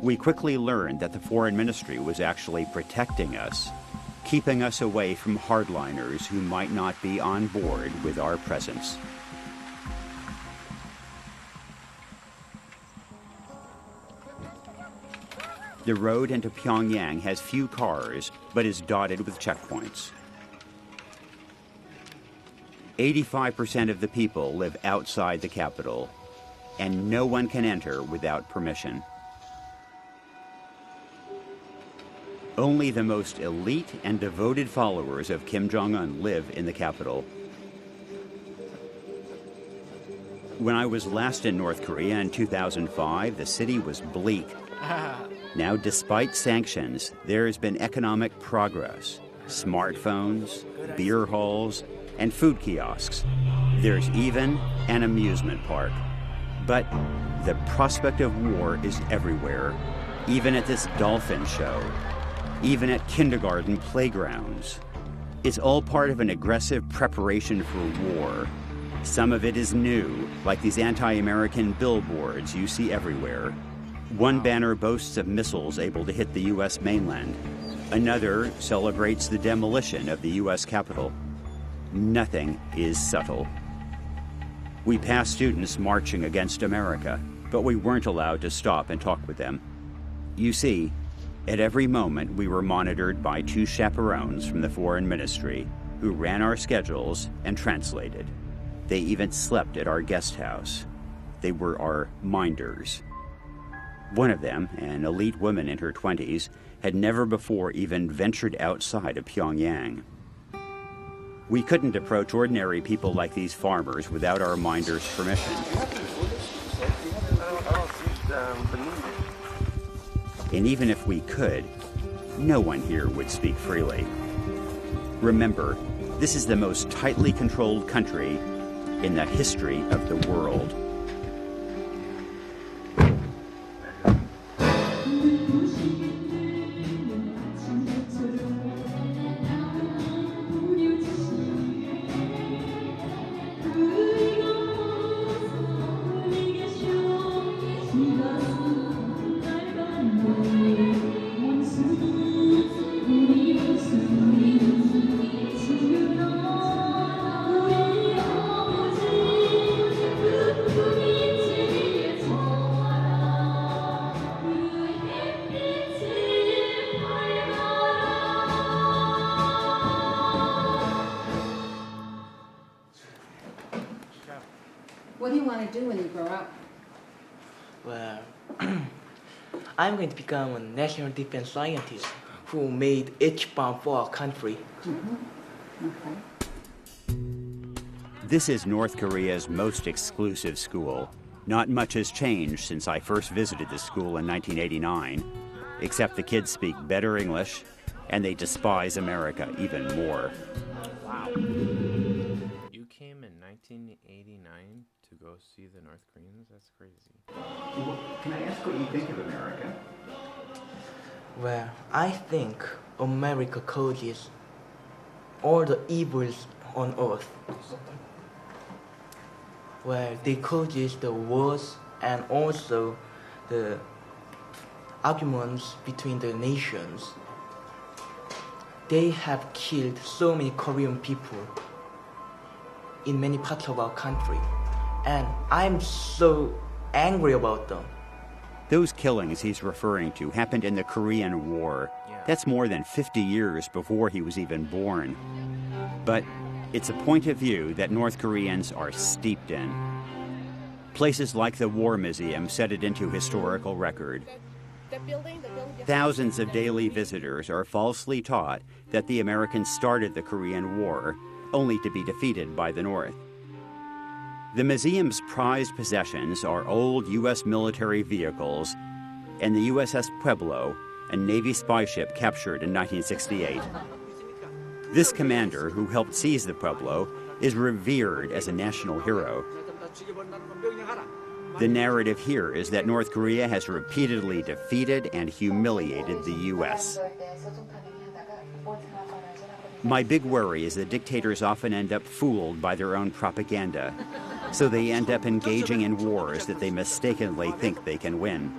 Speaker 12: We quickly learned that the foreign ministry was actually protecting us, keeping us away from hardliners who might not be on board with our presence. The road into Pyongyang has few cars, but is dotted with checkpoints. 85% of the people live outside the capital, and no one can enter without permission. Only the most elite and devoted followers of Kim Jong-un live in the capital. When I was last in North Korea in 2005, the city was bleak. Now, despite sanctions, there has been economic progress. Smartphones, beer halls, and food kiosks. There's even an amusement park. But the prospect of war is everywhere, even at this dolphin show, even at kindergarten playgrounds. It's all part of an aggressive preparation for war. Some of it is new, like these anti-American billboards you see everywhere. One banner boasts of missiles able to hit the U.S. mainland. Another celebrates the demolition of the U.S. Capitol. Nothing is subtle. We passed students marching against America, but we weren't allowed to stop and talk with them. You see, at every moment we were monitored by two chaperones from the foreign ministry who ran our schedules and translated. They even slept at our guest house. They were our minders. One of them, an elite woman in her 20s, had never before even ventured outside of Pyongyang. We couldn't approach ordinary people like these farmers without our minders' permission. And even if we could, no one here would speak freely. Remember, this is the most tightly controlled country in the history of the world.
Speaker 18: do you want to do when you grow up?
Speaker 19: Well, I'm going to become a national defense scientist who made each bomb for our country.
Speaker 18: Okay.
Speaker 12: This is North Korea's most exclusive school. Not much has changed since I first visited the school in 1989, except the kids speak better English and they despise America even more.
Speaker 1: Wow. You came in 1989 to go see the North Koreans? That's crazy.
Speaker 12: Can I ask what you think of America?
Speaker 19: Well, I think America causes all the evils on earth. Well, they causes the wars and also the arguments between the nations. They have killed so many Korean people in many parts of our country, and I'm so angry about them.
Speaker 12: Those killings he's referring to happened in the Korean War. That's more than 50 years before he was even born. But it's a point of view that North Koreans are steeped in. Places like the War Museum set it into historical record. Thousands of daily visitors are falsely taught that the Americans started the Korean War, only to be defeated by the North. The museum's prized possessions are old U.S. military vehicles and the USS Pueblo, a Navy spy ship captured in 1968. This commander, who helped seize the Pueblo, is revered as a national hero. The narrative here is that North Korea has repeatedly defeated and humiliated the U.S. My big worry is that dictators often end up fooled by their own propaganda, so they end up engaging in wars that they mistakenly think they can win.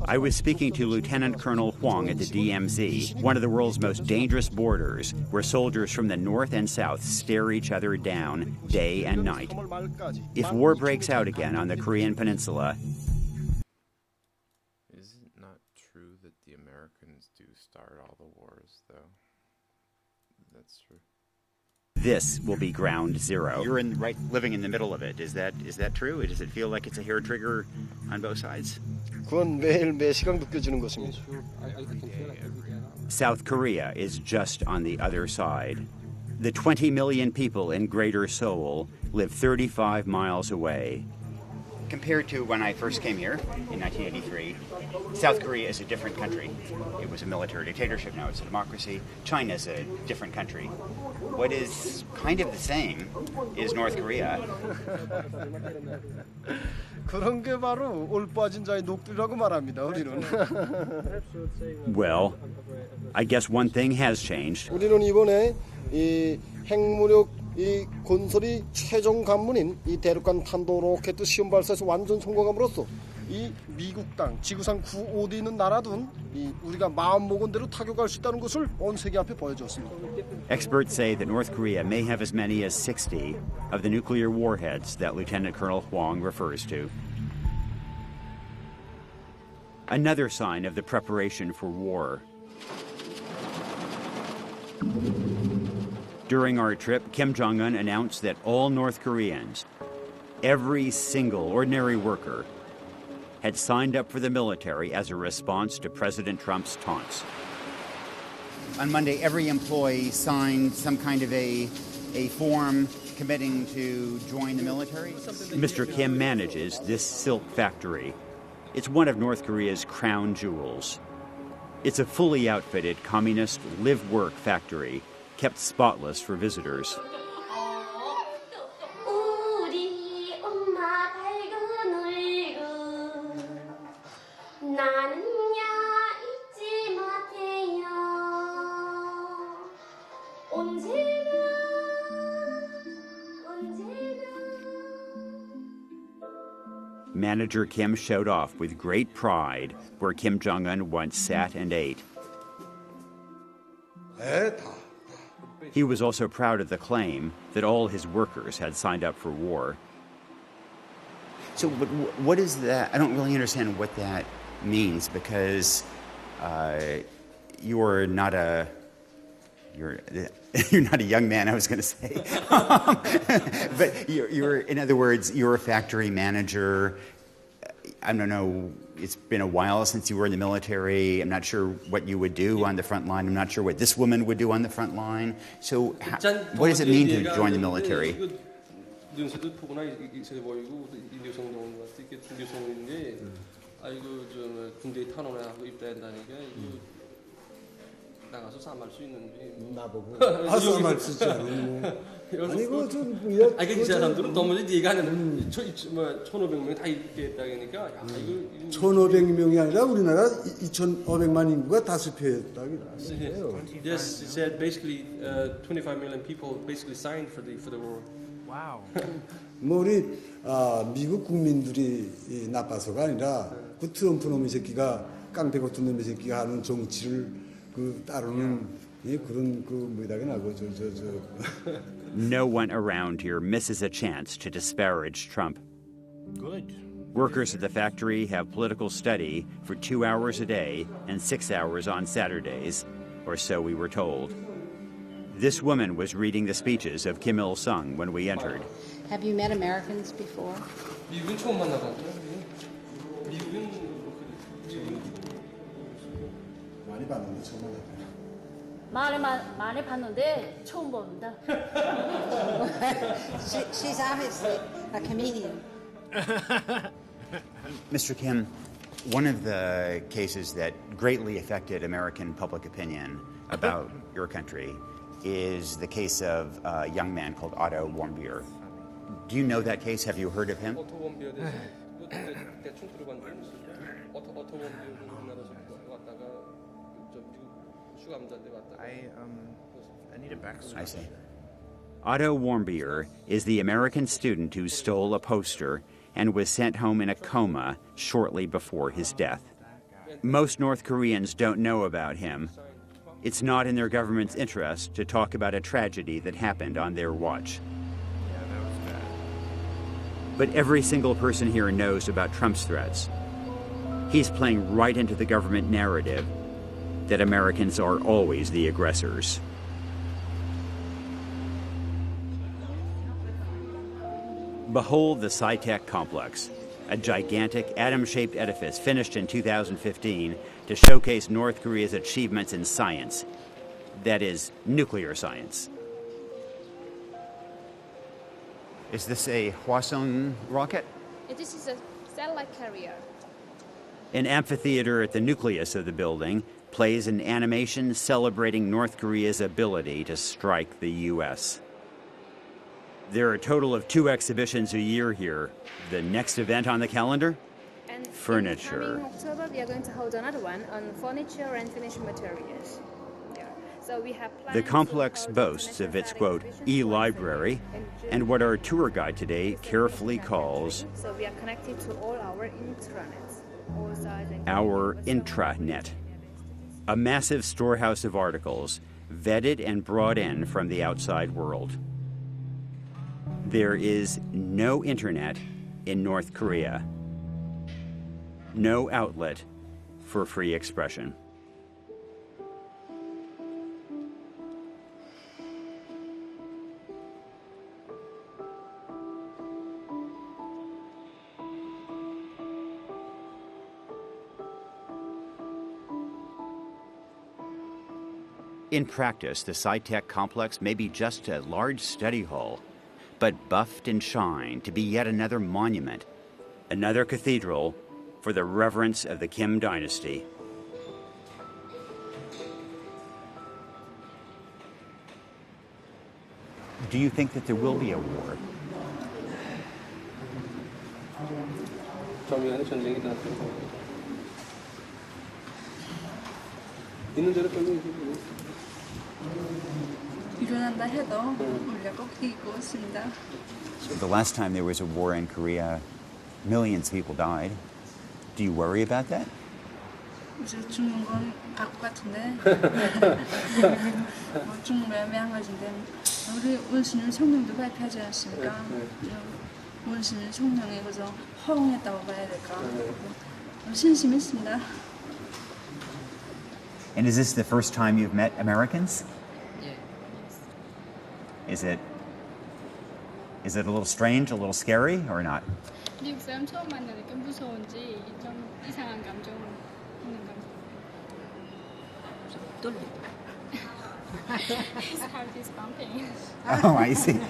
Speaker 12: I was speaking to Lieutenant Colonel Huang at the DMZ, one of the world's most dangerous borders, where soldiers from the north and south stare each other down day and night. If war breaks out again on the Korean Peninsula...
Speaker 1: Is it not true that the Americans do start all the wars, though? That's true.
Speaker 12: This will be ground zero. You're living in the middle of it. Is that true? Does it feel like it's a hair trigger on both sides?
Speaker 13: 그건 매일 매시간 느껴지는 것입니다.
Speaker 12: South Korea is just on the other side. The 20 million people in Greater Seoul live 35 miles away. Compared to when I first came here in 1983, South Korea is a different country. It was a military dictatorship, now it's a democracy. China's a different country. What is kind of the same is North Korea.
Speaker 13: 그런 게 바로 올 빠진 자의 녹두라고 말합니다. 우리는.
Speaker 12: Well, I guess one thing has changed.
Speaker 13: 우리는 이번에 이 핵무력 이 건설이 최종 관문인 이 대륙간 탄도 로켓 시험 발사에서 완전 성공함으로써 이 미국 땅 지구상 9어디 있는 나라든 이 우리가 마음 먹은 대로 타격할 수 있다는 것을 온 세계 앞에 보여줬습니다.
Speaker 12: Experts say that North Korea may have as many as 60 of the nuclear warheads that Lieutenant Colonel Huang refers to. Another sign of the preparation for war. During our trip, Kim Jong-un announced that all North Koreans, every single ordinary worker, had signed up for the military as a response to President Trump's taunts.
Speaker 20: On Monday, every employee signed some kind of a form committing to join the military.
Speaker 12: Mr. Kim manages this silk factory. It's one of North Korea's crown jewels. It's a fully outfitted communist live-work factory, kept spotless for visitors. Manager Kim showed off with great pride where Kim Jong-un once sat and ate. He was also proud of the claim that all his workers had signed up for war.
Speaker 20: So what is that? I don't really understand what that means, because
Speaker 12: you're not a you're not a young man, I was going to say. But you're, in other words, you're a factory manager. I don't know, it's been a while since you were in the military. I'm not sure what you would do on the front line. I'm not sure what this woman would do on the front line. So what does it mean to join the military?
Speaker 18: 나가서 싸움할 수 있는지 나보고 싸움할 수 있지 않은 아니 그거 좀 아니 그 사람들은 너무 얘기가 안 되는 1,500명이 다 있겠다니까 야 이거 1,500명이 아니라 우리나라 2,500만 인구가 다수표였다고. Yes, it said basically 25 million people basically signed for the war. Wow. 뭐 우리 미국 국민들이 나빠서가 아니라 그 트럼프 놈의 새끼가 깡패 같은 놈의 새끼가 하는 정치를
Speaker 12: No one around here misses a chance to disparage Trump.
Speaker 18: Good.
Speaker 12: Workers at the factory have political study for 2 hours a day and 6 hours on Saturdays, or so we were told. This woman was reading the speeches of Kim Il-sung when we entered.
Speaker 21: Have you met Americans before?
Speaker 18: 미국은 처음 만나봤죠. 미국은 많이 봤는데 처음 만나봐요.
Speaker 21: 많이 봤는데 처음 봅니다. She's obviously a comedian.
Speaker 12: Mr. Kim, one of the cases that greatly affected American public opinion about your country is the case of a young man called Otto Warmbier. Do you know that case? Have you heard of him?
Speaker 18: Otto Warmbier 대충 들어봤는데 Otto Warmbier 우리나라에서 왔다가
Speaker 1: I need a backstory.
Speaker 12: I see. Otto Warmbier is the American student who stole a poster and was sent home in a coma shortly before his death. Most North Koreans don't know about him. It's not in their government's interest to talk about a tragedy that happened on their watch.
Speaker 1: Yeah, that was bad.
Speaker 12: But every single person here knows about Trump's threats. He's playing right into the government narrative that Americans are always the aggressors. Behold the SciTech complex, a gigantic atom-shaped edifice finished in 2015 to showcase North Korea's achievements in science, that is, nuclear science. Is this a Hwasong rocket?
Speaker 14: This is a satellite carrier.
Speaker 12: An amphitheater at the nucleus of the building plays an animation celebrating North Korea's ability to strike the U.S. There are a total of 2 exhibitions a year here. The next event on the calendar?
Speaker 14: And
Speaker 12: furniture.
Speaker 14: In October, we are going to hold another one on furniture and finishing materials. Yeah. So we have
Speaker 12: The complex boasts of its, quote, e-library, and what our tour guide today carefully calls
Speaker 14: so we are connected to all our intranets.
Speaker 12: Our intranet. A massive storehouse of articles, vetted and brought in from the outside world. There is no internet in North Korea. No outlet for free expression. In practice, the SciTech complex may be just a large study hall, but buffed and shined to be yet another monument, another cathedral for the reverence of the Kim dynasty. Do you think that there will be a war?
Speaker 22: 일어난다 해도 우리가 꼭 이기고 있습니다.
Speaker 12: The last time there was a war in Korea, millions of people died. Do you worry about that?
Speaker 22: 이제 죽는 건 바꿀 것 같은데 죽는 거 애매한 것인데 우리 원신율 성명도 발표하지 않습니까? 원신율 성명에 그저 허용했다고 봐야 될까? 신심이 있습니다.
Speaker 12: And is this the first time you've met Americans?
Speaker 22: 예,
Speaker 20: Is it a little strange, a little scary, or not?
Speaker 3: 미국 사람 처음 만나니까 무서운지 좀 이상한 감정 있는 감정. 떨려. His heart is pumping.
Speaker 20: Oh, I see.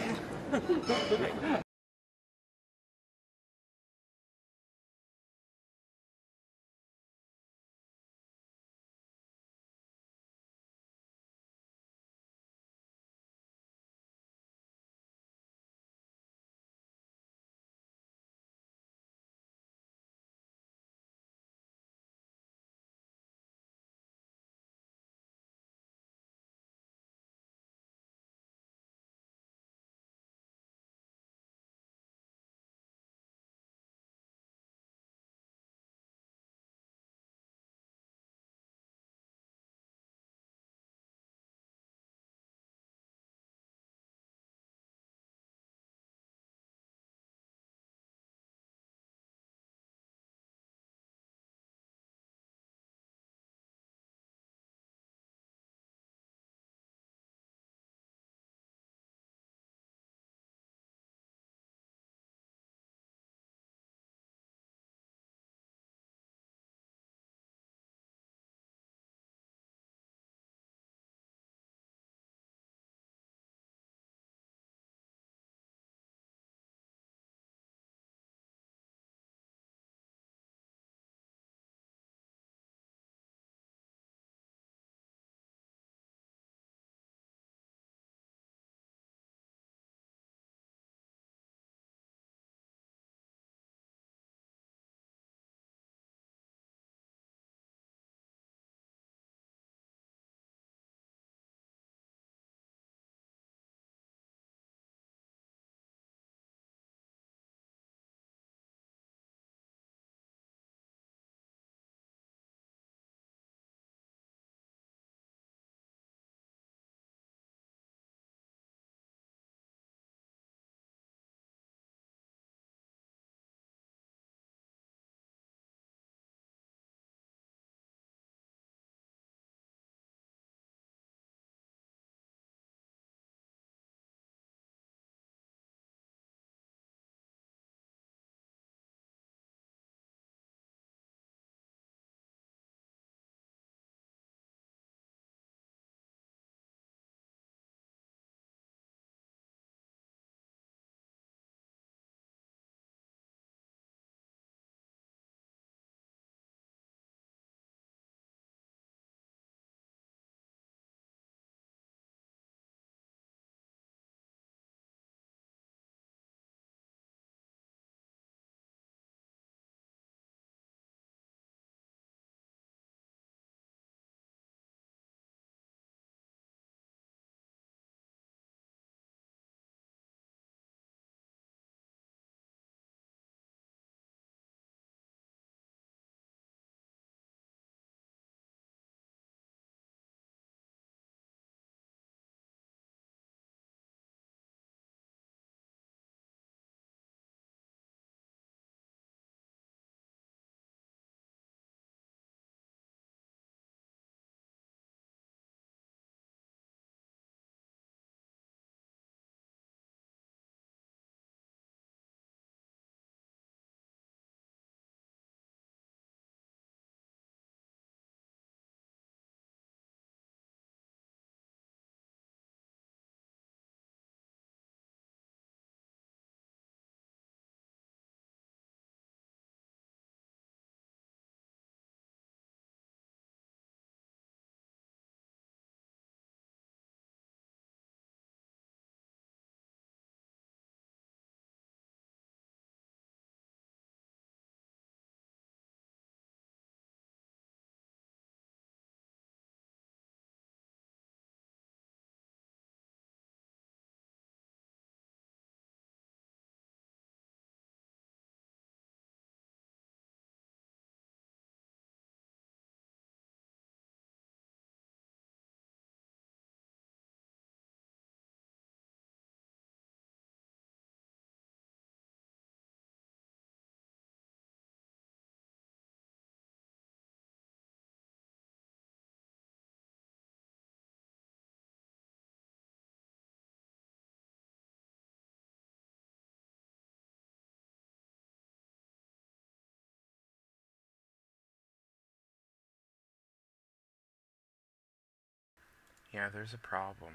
Speaker 1: Yeah, there's a problem.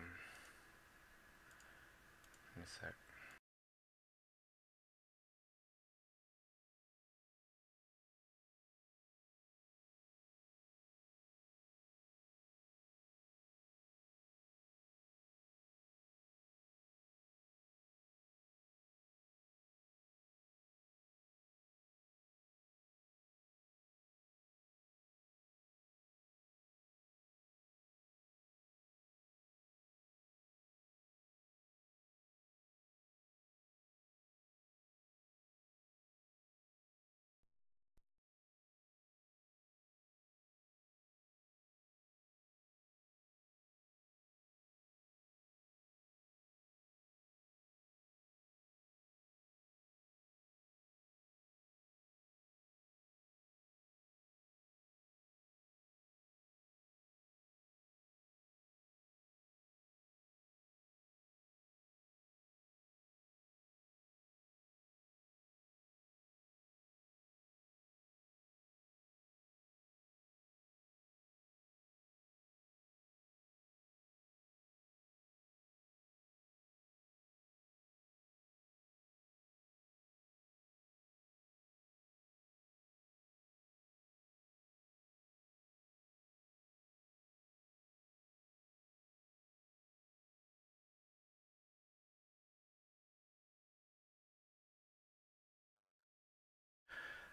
Speaker 1: Give me a sec.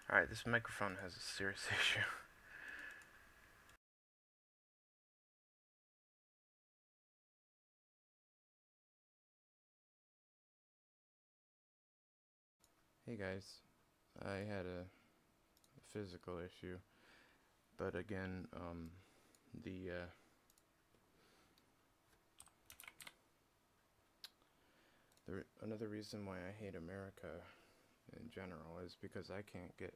Speaker 1: Alright, this microphone has a serious issue. Hey guys, I had a physical issue, but again, another reason why I hate America in general is because I can't get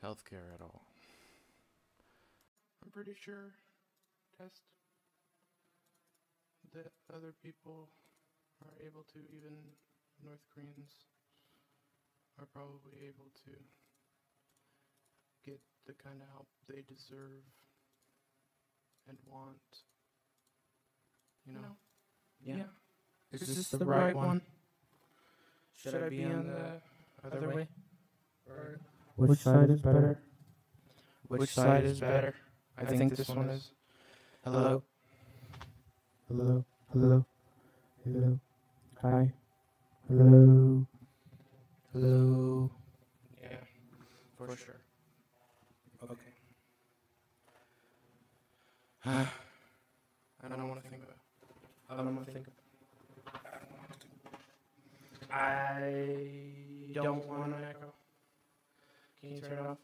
Speaker 1: healthcare at all. I'm pretty sure that other people are able to, even North Koreans are probably able to get the kind of help they deserve and want. You know? Yeah. Is this the right one? Should I be on the other way? Or
Speaker 5: which side is better?
Speaker 1: Which side is better? I think this one is. Hello?
Speaker 5: Hello? Hello? Hello? Hi? Hello?
Speaker 1: Hello? Yeah, for sure. Okay. I don't want to think about it. I don't want to think about it. I don't want an echo. Can you turn it off?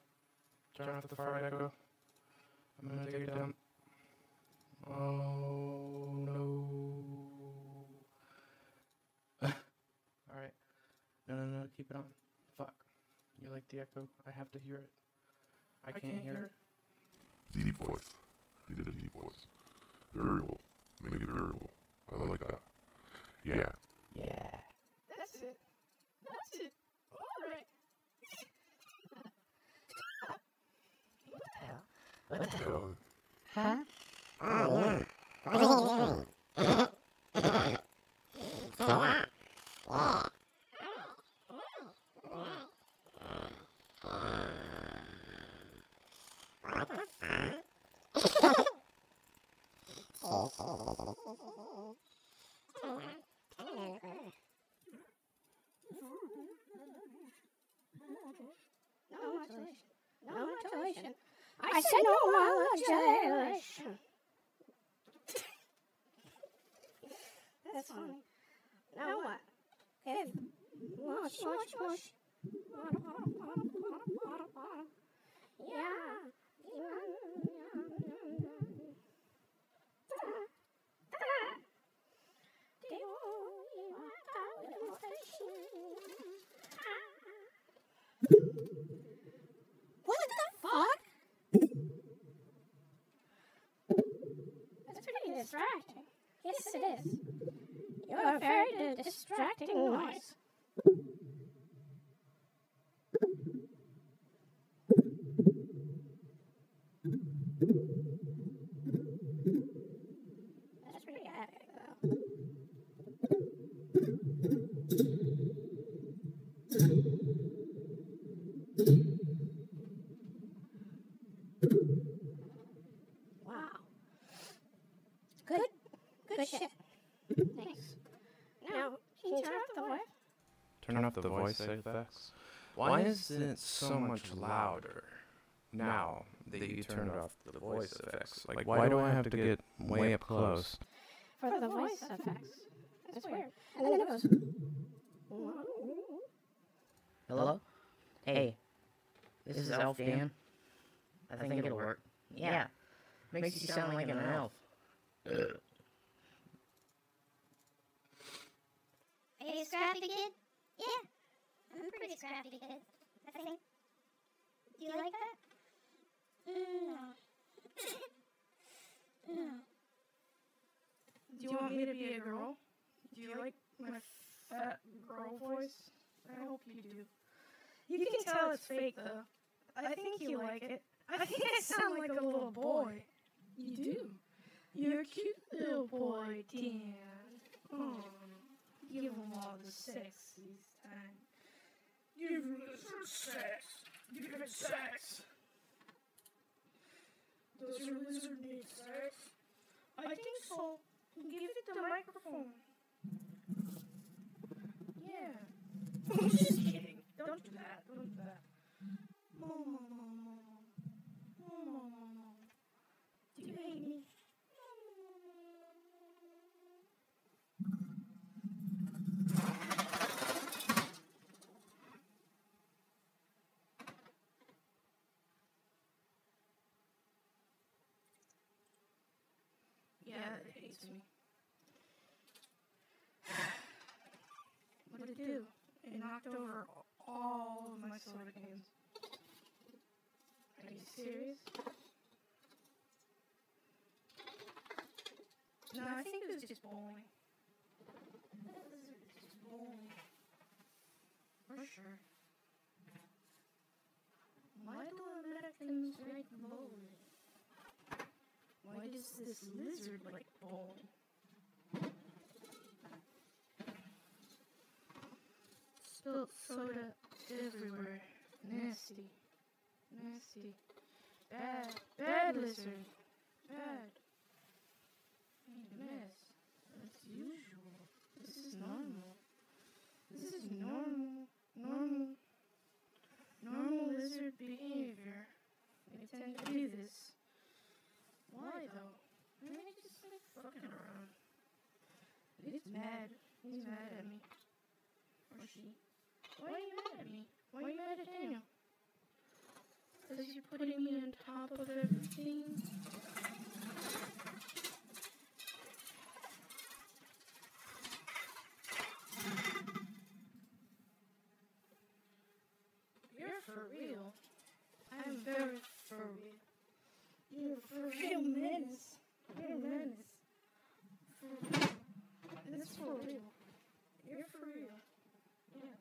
Speaker 1: Turn off the far echo. I'm gonna take it down. Oh no. Alright. No, keep it on. Fuck. You like the echo? I have to hear it. I can't hear it.
Speaker 6: Deep voice. You did a deep voice. Variable. Make it variable. I like that. Yeah.
Speaker 1: Yeah.
Speaker 21: That's it. That's it. Alright. What the hell? Huh? Oh, yeah. No modulation. I said no modulation. That's funny. Now what? If mush. Yeah. What the fuck? That's pretty distracting. Yes, it is. You're a very distracting noise. Wow. Good shit. Thanks. Now, can you turn off the voice?
Speaker 1: Turn off the voice effects? Why isn't it so much louder now that you turned off the voice effects? Like, why do I have to get way up close?
Speaker 21: For the voice effects. It's weird. And then it goes.
Speaker 2: Hello? Hey, this is Elf Dan. I think it'll work. Yeah. Makes you sound like an elf.
Speaker 21: Hey, Scrappy Kid? Yeah. I'm a pretty scrappy kid, I think. Do you like that? No. No.
Speaker 4: Do you want me to be a girl? Do you like my fat girl voice? I hope you do. You can tell it's fake, though. I think you like it. I think I sound like a little boy. You do. You're a cute little boy, Dan. Oh, give him all the sex this time. Give him lizard sex. Give it sex. Does your lizard need sex? I think so. Give it the microphone. Yeah. I'm just kidding. Don't do that. Don't do that. Mama. Do you hate me? Yeah, it hates me. What did it do? It knocked over all of my soda cans. Are you serious? No, I think it was just bowling. Just bowling. For sure. Why do Americans like bowling? Why does this lizard like bowling? Spilt soda everywhere. Nasty. Nasty. Bad. Bad lizard. Bad. Made a mess. That's usual. This is normal. This is normal. Normal lizard behavior. They tend to do this. Why though? Maybe just like fucking around. He's mad. He's mad at me. Or she. Why are you mad at me? Why are you mad at Daniel? Because you're putting me on top of everything? You're for real. I'm very for real. You're a for real menace. You're a menace. For real. It's for real. You're for real. Yeah.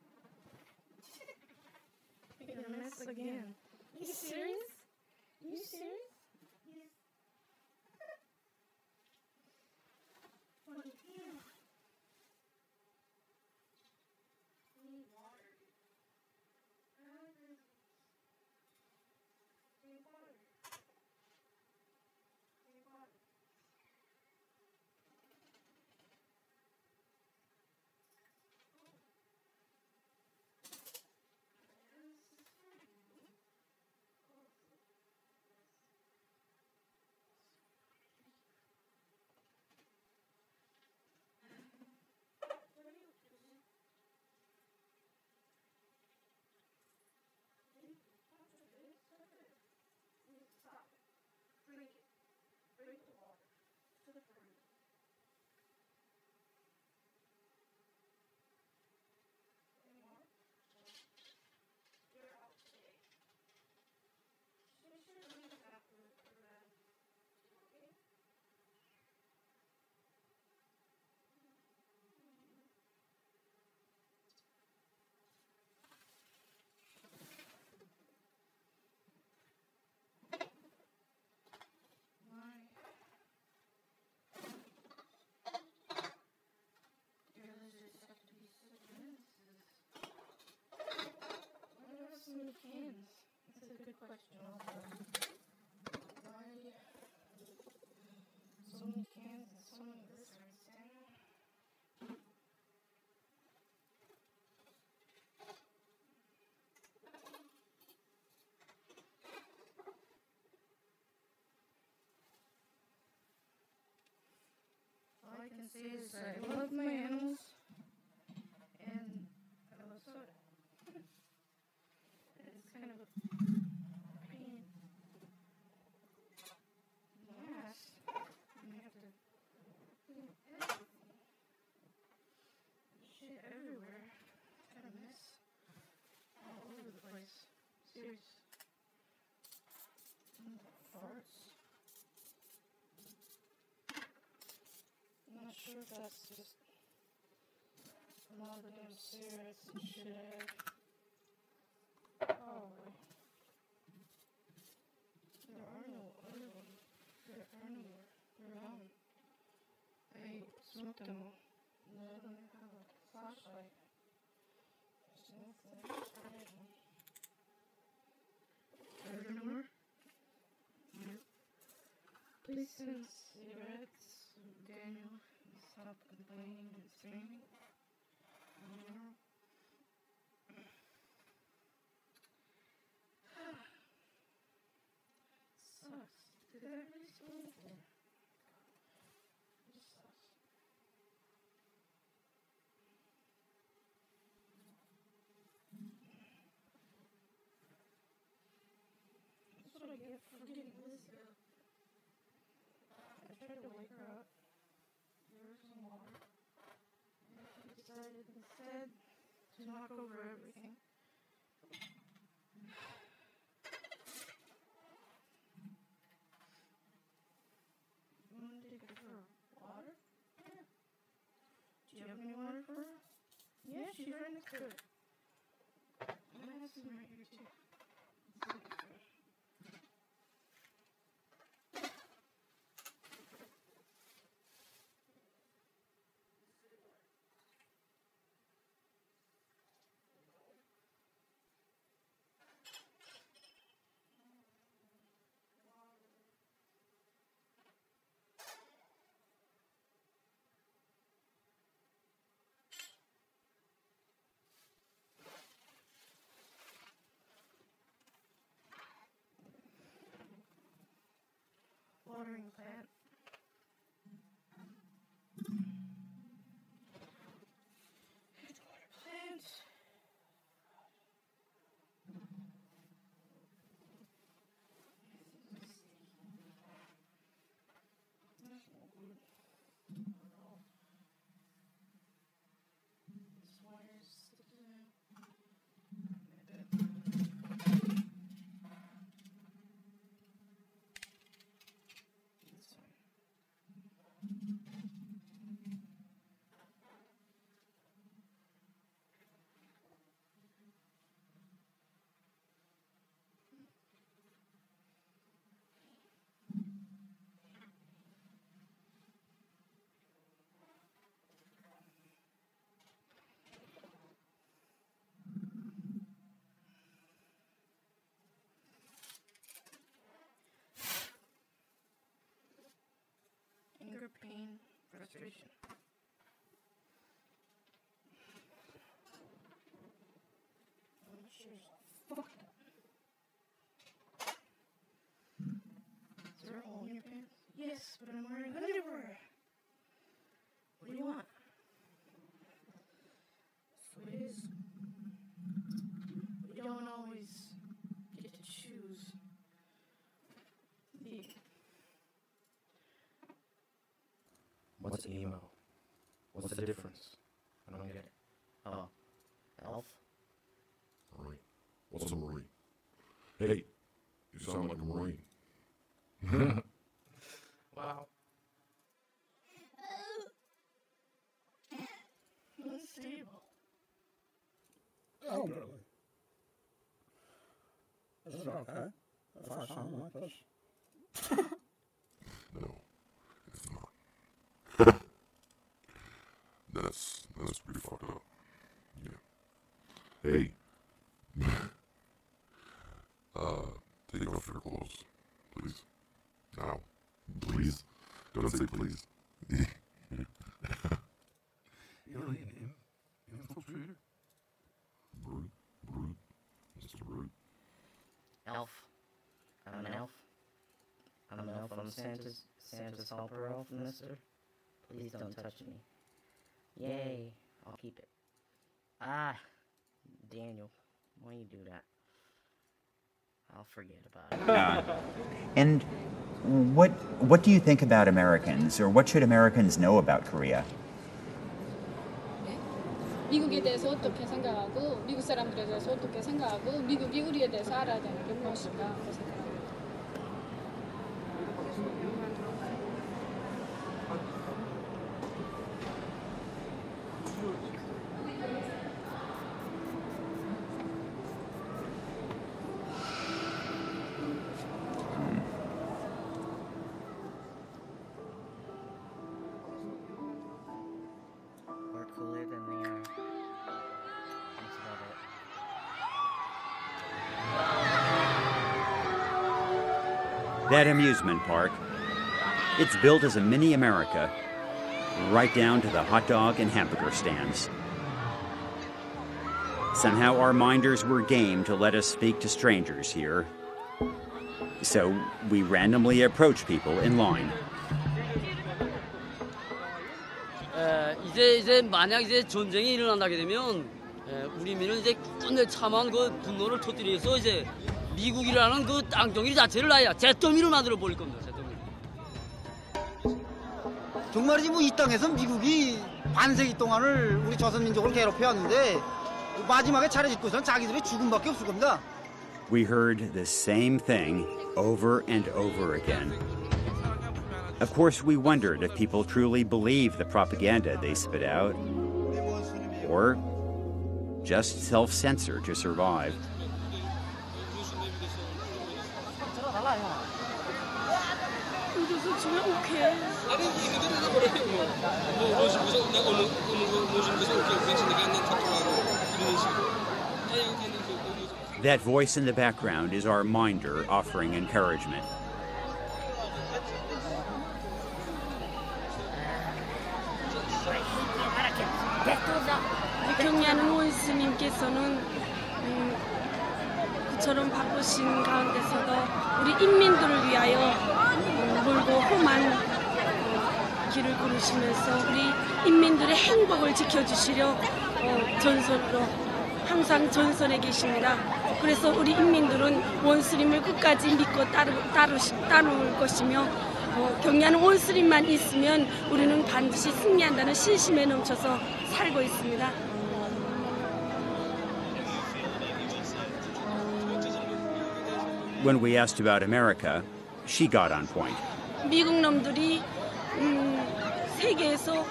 Speaker 4: You're a mess again. You serious? You serious? What do you do? Need water. Need water. Cans? That's a good question also. says I love my animals and I love soda. It's kind of a pain. Yes. You have to clean everything. Shit everywhere. Kind of mess all over the place. Serious. Farts. I'm not sure if that's just from all the damn cigarettes and shit I have. Probably. There are no other ones. There are nowhere around. I smoked them all. And I don't have a flashlight. There's nothing. Furthermore, please send cigarettes to Daniel and stop complaining and screaming. In general. Sucks. Did I really spoil it there? It just sucks. That's what I get for getting Lizzie up. I tried to wake her up, give her some water, and she decided instead to knock over everything. You wanted to give her water? Yeah. Do you have any water for her? Yeah, she's right next to it. I have some right here too. Let's look at her. Watering plant. It's water plant. That's no good. This wire is sticking out. Anger, pain, frustration. My shoes are fucked up. Is there a hole in your pants? Yes, but I'm wearing underwear. What do you want? So it is. We don't always get to choose the.
Speaker 1: What's emo? What's the difference? I don't get it.
Speaker 2: Oh. Elf?
Speaker 6: Marine. What's a Marine? Hey, you sound like a Marine.
Speaker 1: Wow.
Speaker 4: Unstable.
Speaker 5: Oh, really? Is it okay if I sound like this?
Speaker 6: No, it's not. That's pretty fucked up. Yeah. Hey. Take off your clothes, please. Now. Please. Don't say please.
Speaker 5: You're an infiltrator?
Speaker 6: Brute. Mr. Brute.
Speaker 2: Elf. I'm an elf. I'm an elf. I'm Santa's helper elf, mister. Please don't touch me. Yay, I'll keep it. Ah, Daniel, why you do that? I'll forget about it.
Speaker 12: And what do you think about Americans, or what should Americans know about Korea?
Speaker 3: 미국에 대해서 어떻게 생각하고 미국 사람들에 대해서 어떻게 생각하고 미국이 우리에 대해서 알아야 되는 게 무엇인가 하고 생각합니다.
Speaker 12: That amusement park, it's built as a mini America, right down to the hot dog and hamburger stands. Somehow our minders were game to let us speak to strangers here. So we randomly approach people in line.
Speaker 8: 이제 만약 이제 전쟁이 일어난다게 되면 우리 민은 이제 끝내 참한 그 분노를 터뜨려서 이제 미국이라는 그 땅덩이 자체를 아예 잿더미를 만들어 버릴 겁니다. 잿더미.
Speaker 9: 정말이지 뭐 이 땅에서 미국이 반세기 동안을 우리 조선민족을 괴롭혀왔는데 마지막에 차려짓고선 자기들의 죽음밖에 없을 겁니다.
Speaker 12: We heard the same thing over and over again. Of course, we wondered if people truly believed the propaganda they spit out, or just self-censor to survive. That voice in the background is our minder offering encouragement.
Speaker 23: 경리하는 원스님께서는 그처럼 바쁘신 가운데서도 우리 인민들을 위하여 멀고 험한 길을 걸으시면서 우리 인민들의 행복을 지켜주시려 전선으로 항상 전선에 계십니다. 그래서 우리 인민들은 원스님을 끝까지 믿고 따를 것이며 경리하는 원스님만 있으면 우리는 반드시 승리한다는 신심에 넘쳐서 살고 있습니다.
Speaker 12: When we asked about America, she got on point.
Speaker 23: 미국 놈들이 세계에서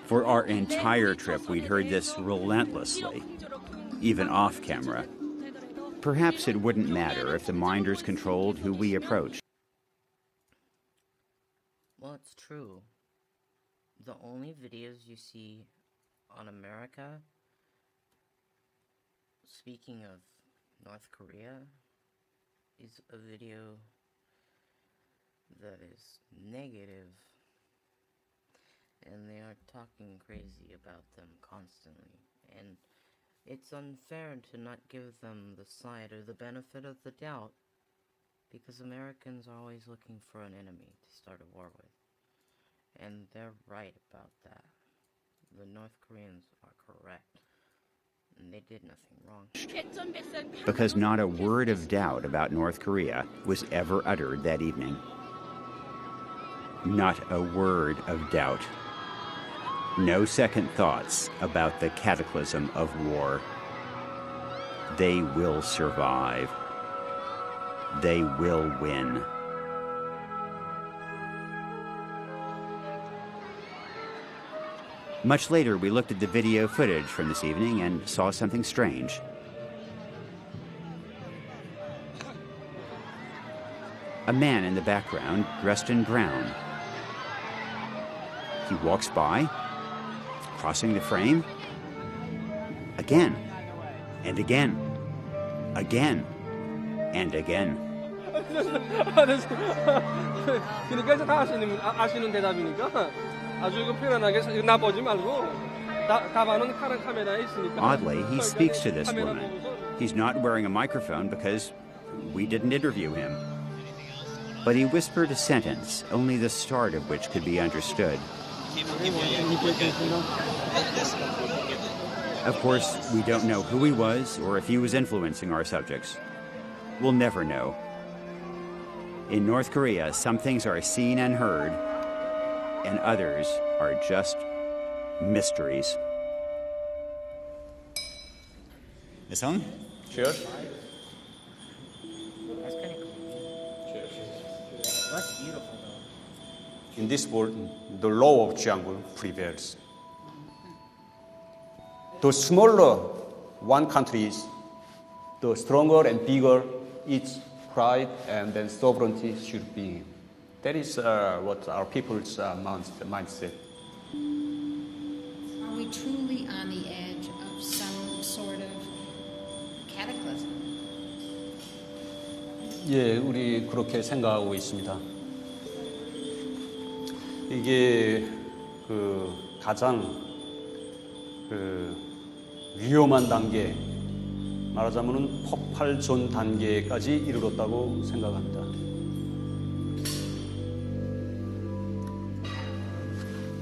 Speaker 12: For our entire trip, we'd heard this relentlessly, even off camera. Perhaps it wouldn't matter if the minders controlled who we approached.
Speaker 2: Well, it's true. The only videos you see on America, speaking of North Korea, is a video that is negative, and they are talking crazy about them constantly, and it's unfair to not give them the side or the benefit of the doubt, because Americans are always looking for an enemy to start a war with, and they're right about that. The North Koreans are correct, and they did nothing wrong.
Speaker 12: Because not a word of doubt about North Korea was ever uttered that evening. Not a word of doubt. No second thoughts about the cataclysm of war. They will survive. They will win. Much later, we looked at the video footage from this evening and saw something strange. A man in the background, dressed in brown. He walks by, crossing the frame, again, and again, again, and again.
Speaker 18: 그러니까 이제 다 아시는 대답이니까 아주 편안하게 나 보지 말고 답안은 카메라에 있으니까.
Speaker 12: Oddly, he speaks to this woman. He's not wearing a microphone because we didn't interview him. but he whispered a sentence, only the start of which could be understood. Of course, we don't know who he was or if he was influencing our subjects. We'll never know. In North Korea, some things are seen and heard, and others are just mysteries.
Speaker 20: Miss Hung?
Speaker 7: Cheers.
Speaker 2: That's kind of cool. Well, that's beautiful, though.
Speaker 7: In this world, the law of jungle prevails. The smaller one country is, the stronger and bigger its pride and then sovereignty should be. That is what our people's mindset.
Speaker 10: Are we truly on the edge of some sort of cataclysm?
Speaker 7: 예, 우리 그렇게 생각하고 있습니다. 이게 그 가장 그 위험한 단계, 말하자면은 폭발 전 단계까지 이르렀다고 생각합니다.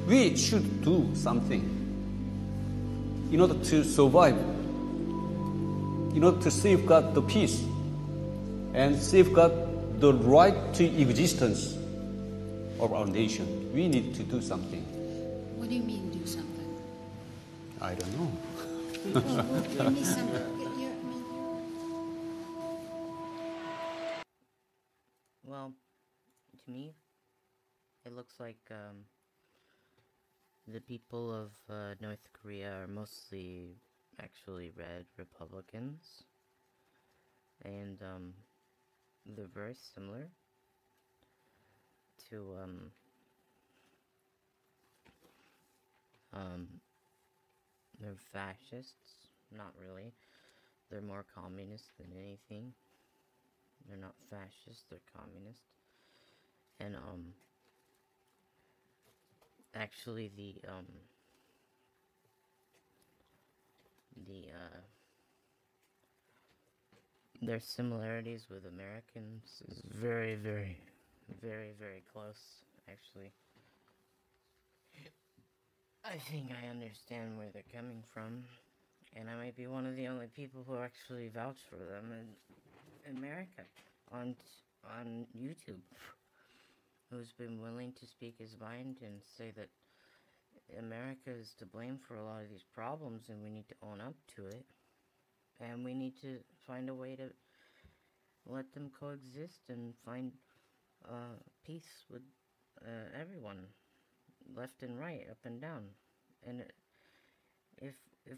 Speaker 7: We should do something in order to survive, in order to safeguard the peace and safeguard the right to existence of our nation. We need to do something.
Speaker 10: What do you mean, do something?
Speaker 7: I don't know.
Speaker 10: Give me some.
Speaker 2: Well, to me, it looks like the people of North Korea are mostly actually red Republicans, and they're very similar to they're fascists. Not really. They're more communist than anything. They're not fascist, they're communist. And actually their similarities with Americans is very, very, very, very close, actually. I think I understand where they're coming from, and I might be one of the only people who actually vouch for them in America on YouTube, who's been willing to speak his mind and say that America is to blame for a lot of these problems, and we need to own up to it, and we need to find a way to let them coexist and find peace with everyone, left and right, up and down. And if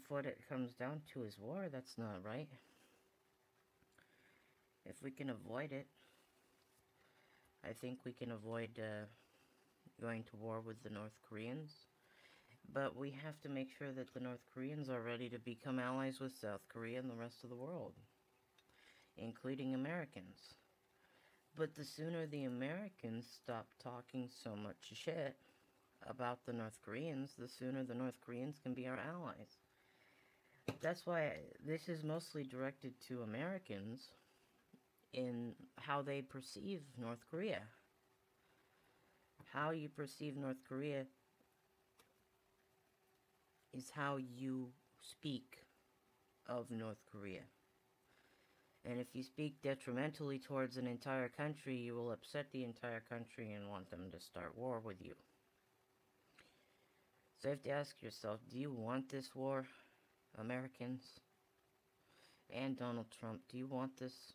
Speaker 2: what it comes down to is war, that's not right. If we can avoid it, I think we can avoid going to war with the North Koreans. But we have to make sure that the North Koreans are ready to become allies with South Korea and the rest of the world, including Americans. But the sooner the Americans stop talking so much shit about the North Koreans, the sooner the North Koreans can be our allies. That's why this is mostly directed to Americans in how they perceive North Korea. How you perceive North Korea is how you speak of North Korea. And if you speak detrimentally towards an entire country, you will upset the entire country and want them to start war with you. So you have to ask yourself, do you want this war, Americans? And Donald Trump, do you want this?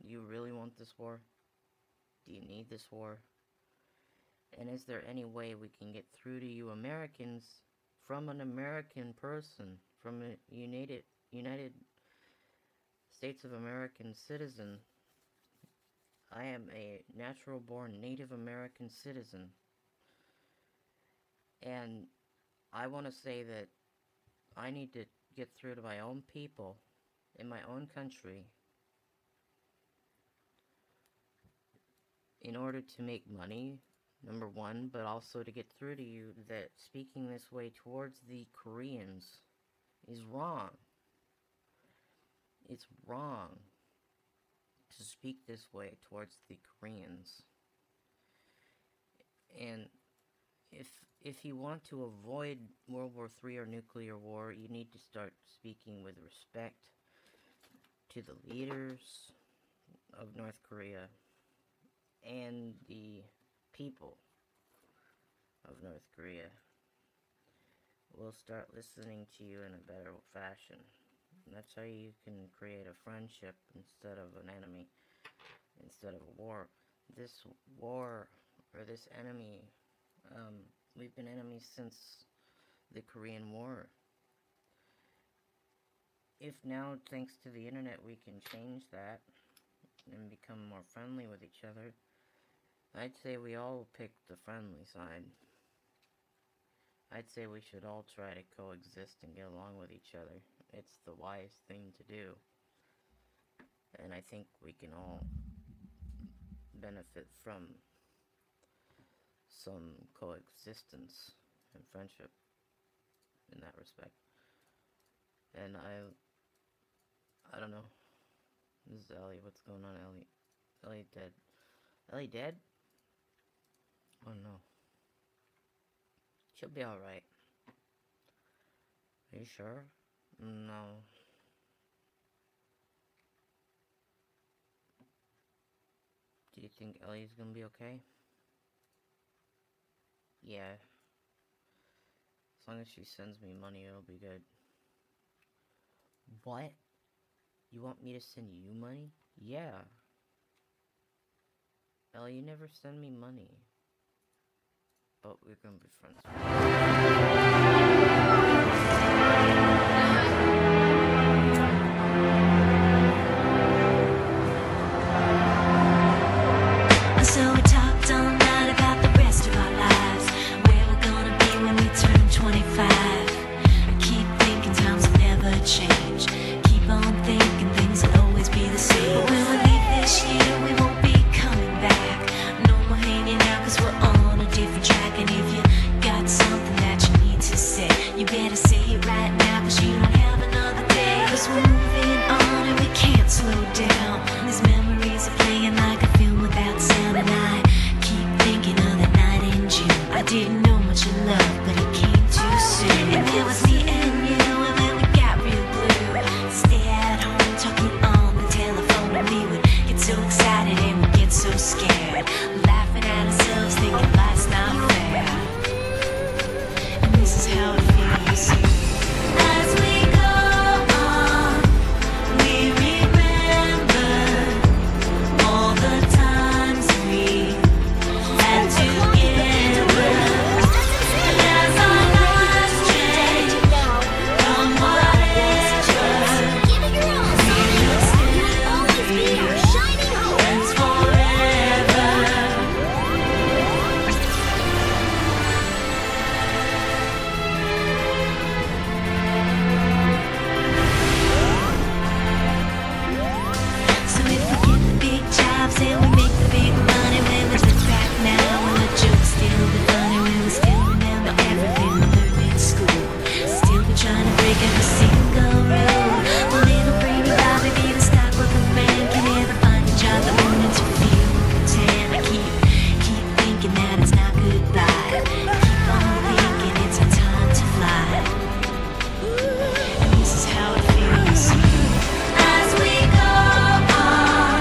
Speaker 2: Do you really want this war? Do you need this war? And is there any way we can get through to you Americans from an American person, from a United States of American citizen? I am a natural-born Native American citizen. And I want to say that I need to get through to my own people in my own country in order to make money, number one, but also to get through to you that speaking this way towards the Koreans is wrong. It's wrong. to speak this way towards the Koreans. And if you want to avoid World War III or nuclear war, you need to start speaking with respect to the leaders of North Korea and the people of North Korea. Will start listening to you in a better fashion. And that's how you can create a friendship instead of an enemy, instead of a war. This war, or this enemy, we've been enemies since the Korean War. If now, thanks to the internet, we can change that and become more friendly with each other, I'd say we all pick the friendly side. I'd say we should all try to coexist and get along with each other. It's the wise thing to do. And I think we can all benefit from some coexistence and friendship in that respect. And I don't know. This is Ellie. What's going on, Ellie? Ellie dead. Ellie dead? Oh no. She'll be alright. Are you sure? No. Do you think Ellie's gonna be okay? Yeah. As long as she sends me money, it'll be good. What? You want me to send you money? Yeah. Ellie, you never send me money. But we're gonna be friends.
Speaker 15: So we talked all night about the rest of our lives, where we're gonna be when we turn 25. I keep thinking times will never change. Keep on thinking things will always be the same. But when we leave this year, we won't be coming back. No more hanging out, 'cause we're on a different track. And if you got something that you need to say, you better say it right now, 'cause you don't have another day. 'Cause we're moving on and we can't slow down. These memories are playing like a film without sound. And I keep thinking of that night in June. I didn't know much of love, but it came too soon. And it was me and you, and then we got real blue. Stay at home talking on the telephone, and we would get so excited and we'd get so scared, laughing at ourselves, thinking life's not fair. And this is how it feels. As we go on, we remember all the times we had together. And as our lives change from what is just, we will still be friends forever. So if we get the big jobs and we make the big money, when we look back now, will the jokes still be funny? Will we still remember everything we learned in school? Still be trying to break every single rule? Will little brainy Bobby be the stockbroker man? Can ever find a job that won't interfere with pretend? I keep thinking that it's not goodbye. Keep on thinking it's our time to fly. And this is how it feels. As we go on,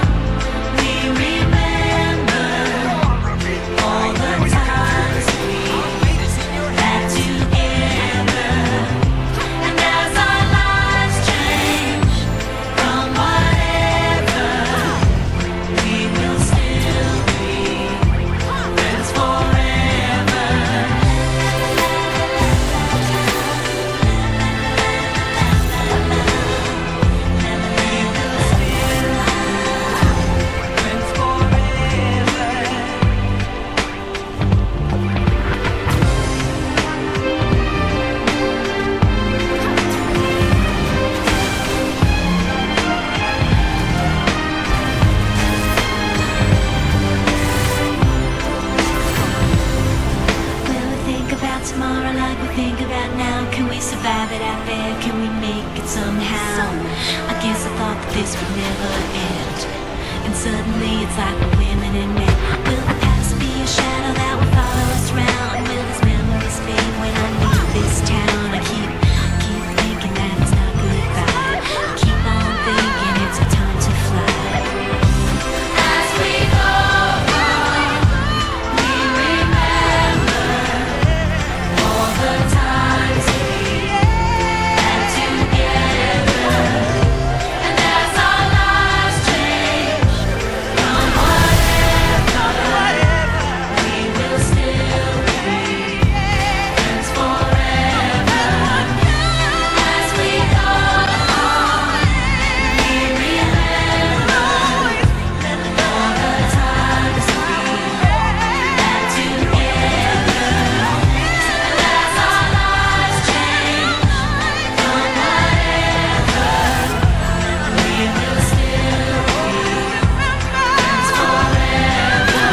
Speaker 15: we remember all the times we had together. And as our lives change from whatever, we will still be friends forever. Will we think about tomorrow like we think about now? Can we survive it out there? Can we make it somehow? I guess I thought that this would never end. Suddenly it's like the women and men. Will the past be a shadow that will follow us round? Will these memories fade when I leave this town? I keep thinking that it's not goodbye. Keep on thinking it's our time to fly. As we go on, we remember all the times we had together. And as our lives change from whatever, we will still be friends forever. As we go on, we remember all the times we had together. And as our lives change from whatever, we will still be friends forever.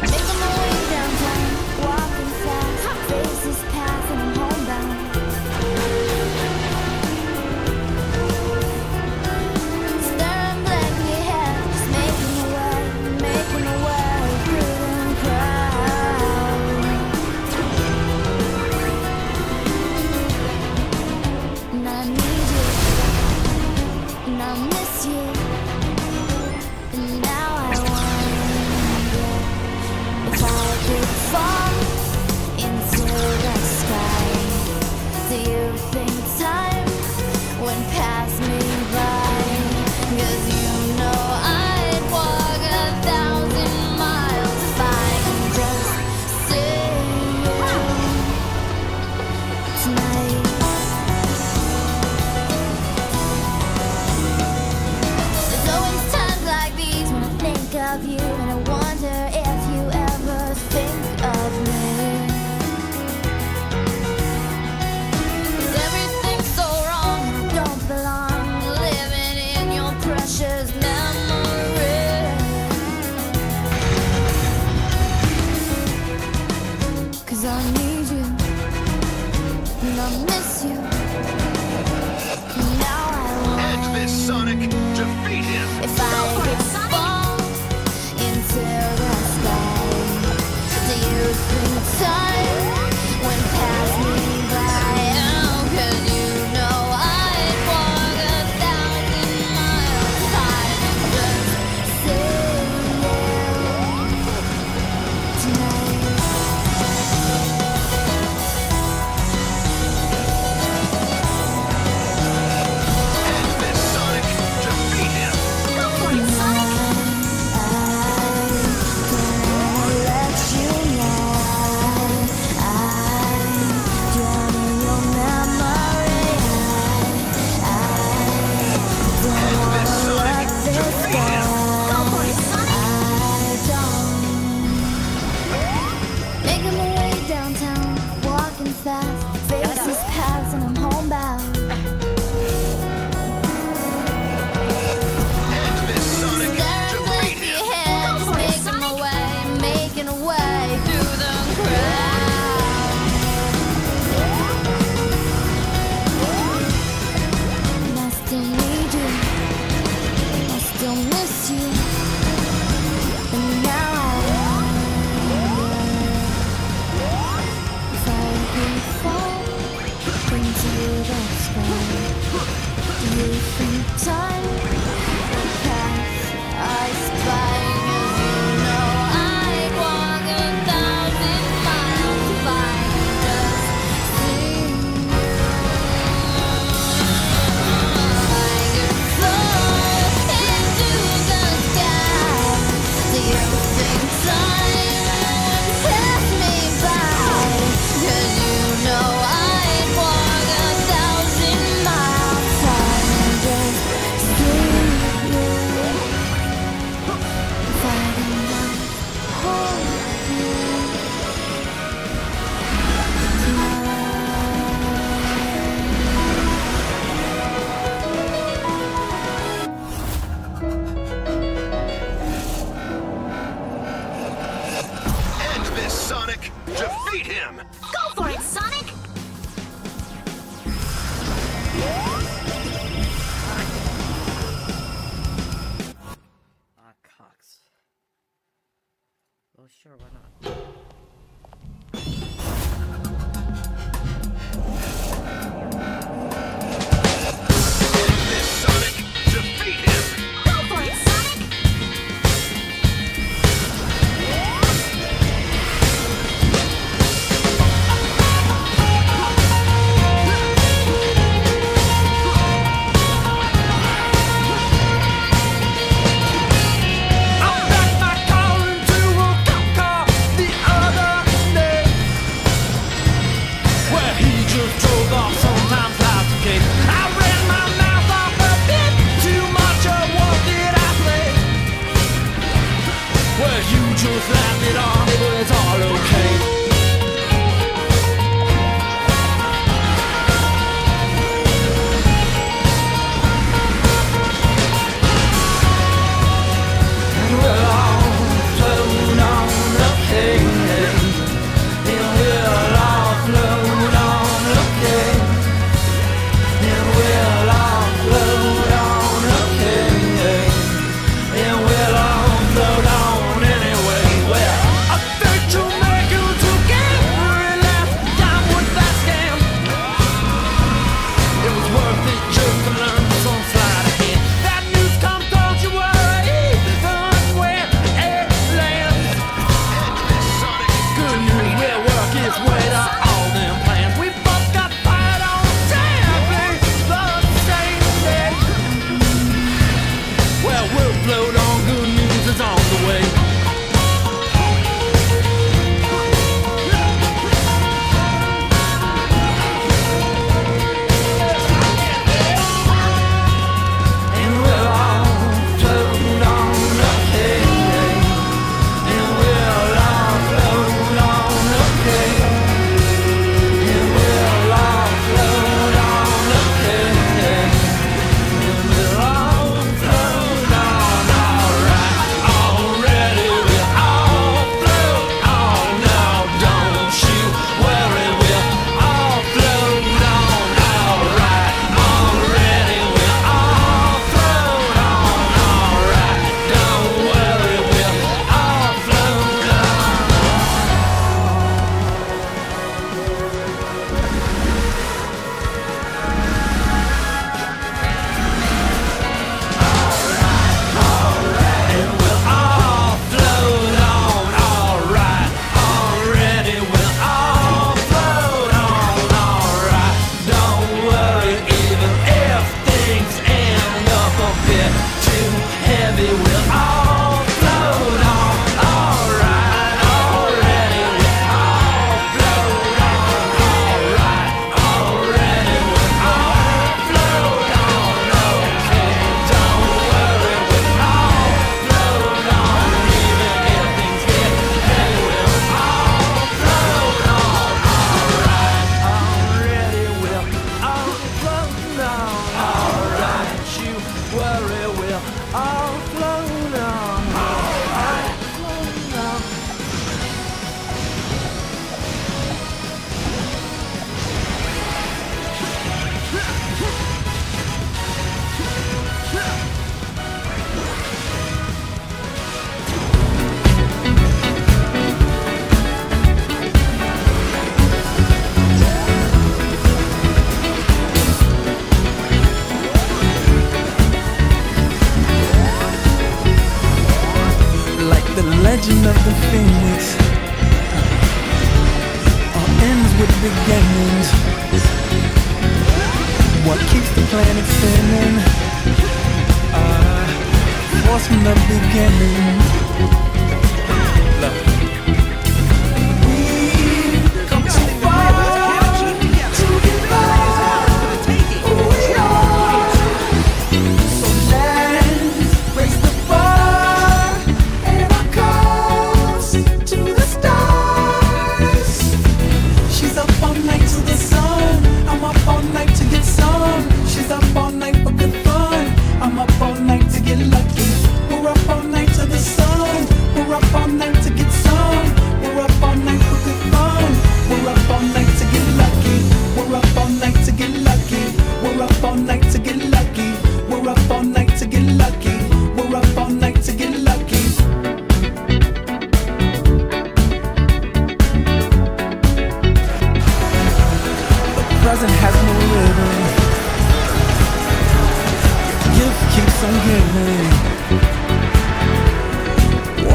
Speaker 15: Making my way downtown, walking fast, faces pass and I'm homebound. Staring blankly ahead, just making a way through the crowd. And I need you, and I miss you, and now I wonder if I could fall into the sky. Do you think time went past me by? 'Cause you know I'd walk 1,000 miles if I can just see you tonight. There's always times like these when I think of you, and I wonder if you ever think of me. 'Cause everything's so wrong and I don't belong, living in your precious memory. 'Cause I need you, and I miss you, and now I
Speaker 11: Edge this Sonic, defeat him.
Speaker 15: if I could fall into the sky. Do you think time went past me by? Oh, 'cause you know I'd walk 1,000 miles if I could just see you tonight.
Speaker 11: Edge this Sonic, defeat him.
Speaker 15: Go for it, Sonic! Let you know I drown in your memory. I don't wanna let this go. Go for it, Sonic! I don't. Making my way downtown, walking fast, faces pass and I'm homebound.
Speaker 11: Edge this Sonic, defeat him.
Speaker 15: Making a way through the crowd. And I still need you, I still miss you, and now I wonder if I could fall into the sky. Do you think time
Speaker 11: defeat him!
Speaker 15: Go for it, Sonic!
Speaker 2: Cox. Well, sure, why not?
Speaker 16: legend of the phoenix all ends with beginnings. What keeps the planet spinning? Force from the beginning. Love. We've come too far to give up who we are. So let's raise the bar and our cause to the stars. She's up all night to the sun. I'm up all night to get some. She's up all night for good fun. I'm up all night to get lucky. We're up all night to the sun.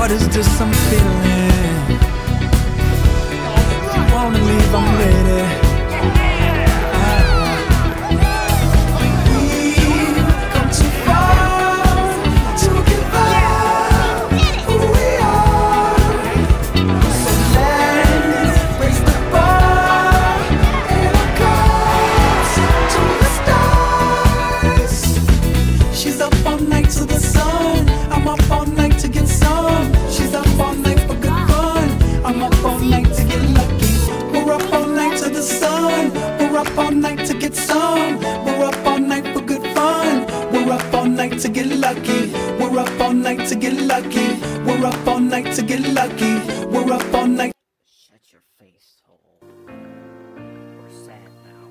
Speaker 16: heart is just some feeling. If you wanna leave, I'm ready. We've come too far to give up who we are. So let's raise the bar and our cups to the stars. She's up all night to the sun. I'm up all night to get some. She's up all night for good fun. I'm up all night to get lucky. We're up all night to the sun. We're up all night to get some. We're up all night for good fun. We're up all night to get lucky. We're up all night to get lucky. We're up all night to get lucky. We're up all night.
Speaker 2: Shut your face hole. We're sad now.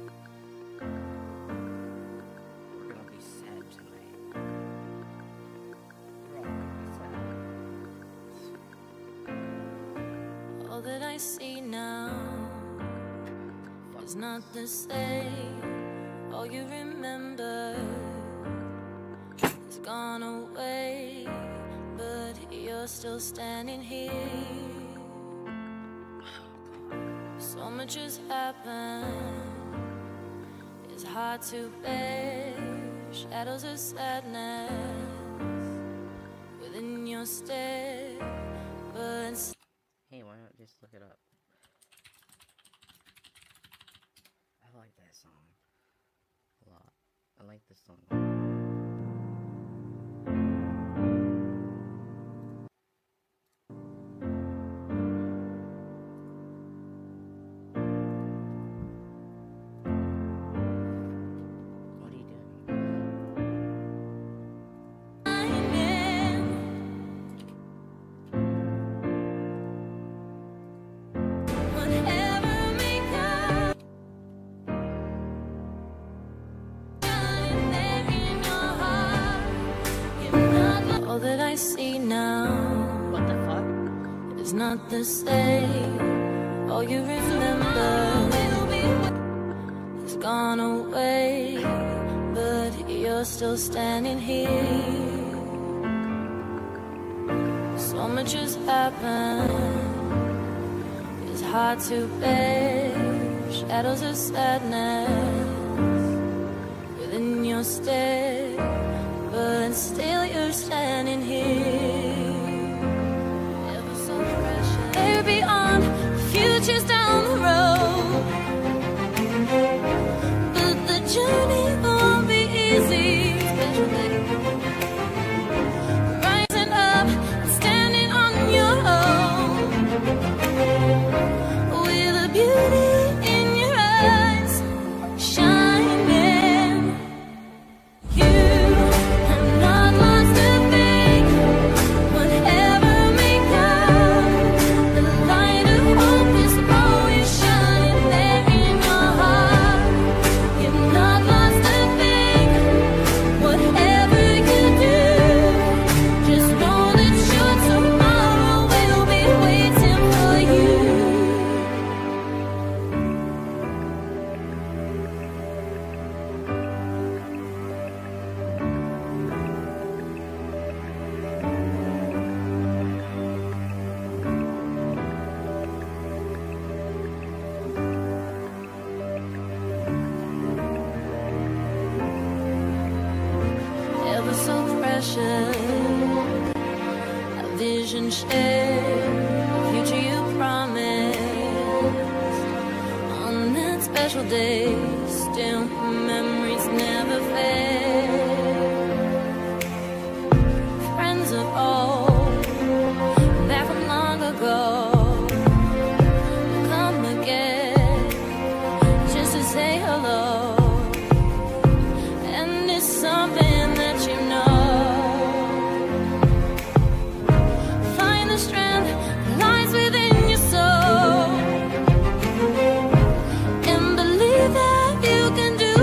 Speaker 2: We're gonna be sad tonight. We're all gonna be sad.
Speaker 15: All that I see now is not the same. All you remember is gone away, but you're still standing here. So much has happened, it's hard to bear. Shadows of sadness within your stare, but
Speaker 2: Hey, why not just look it up? I like that song a lot. I like this song. What are you doing?
Speaker 15: all that I see now,
Speaker 2: what the fuck,
Speaker 15: is not the same. All you remember has gone away, but you're still standing here. So much has happened, it's hard to bear. Shadows of sadness within your stare, but still you're standing here. Ever so precious. They're beyond, futures down the road, but the journey won't be easy. Rising up, standing on your own, with a beauty in your eyes shining. You have not lost a thing, whatever may come. The light of hope is always shining there in your heart. You've not lost a thing, whatever you do. Just know that your tomorrow will be waiting for you. Ever so precious, a vision shared, a future you promised. On that special day, still memories never fade. Friends of old, that from long ago, will come again, just to say hello. And it's something that you know. Find the strength that lies within your soul, and believe that you can do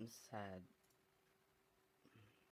Speaker 2: sad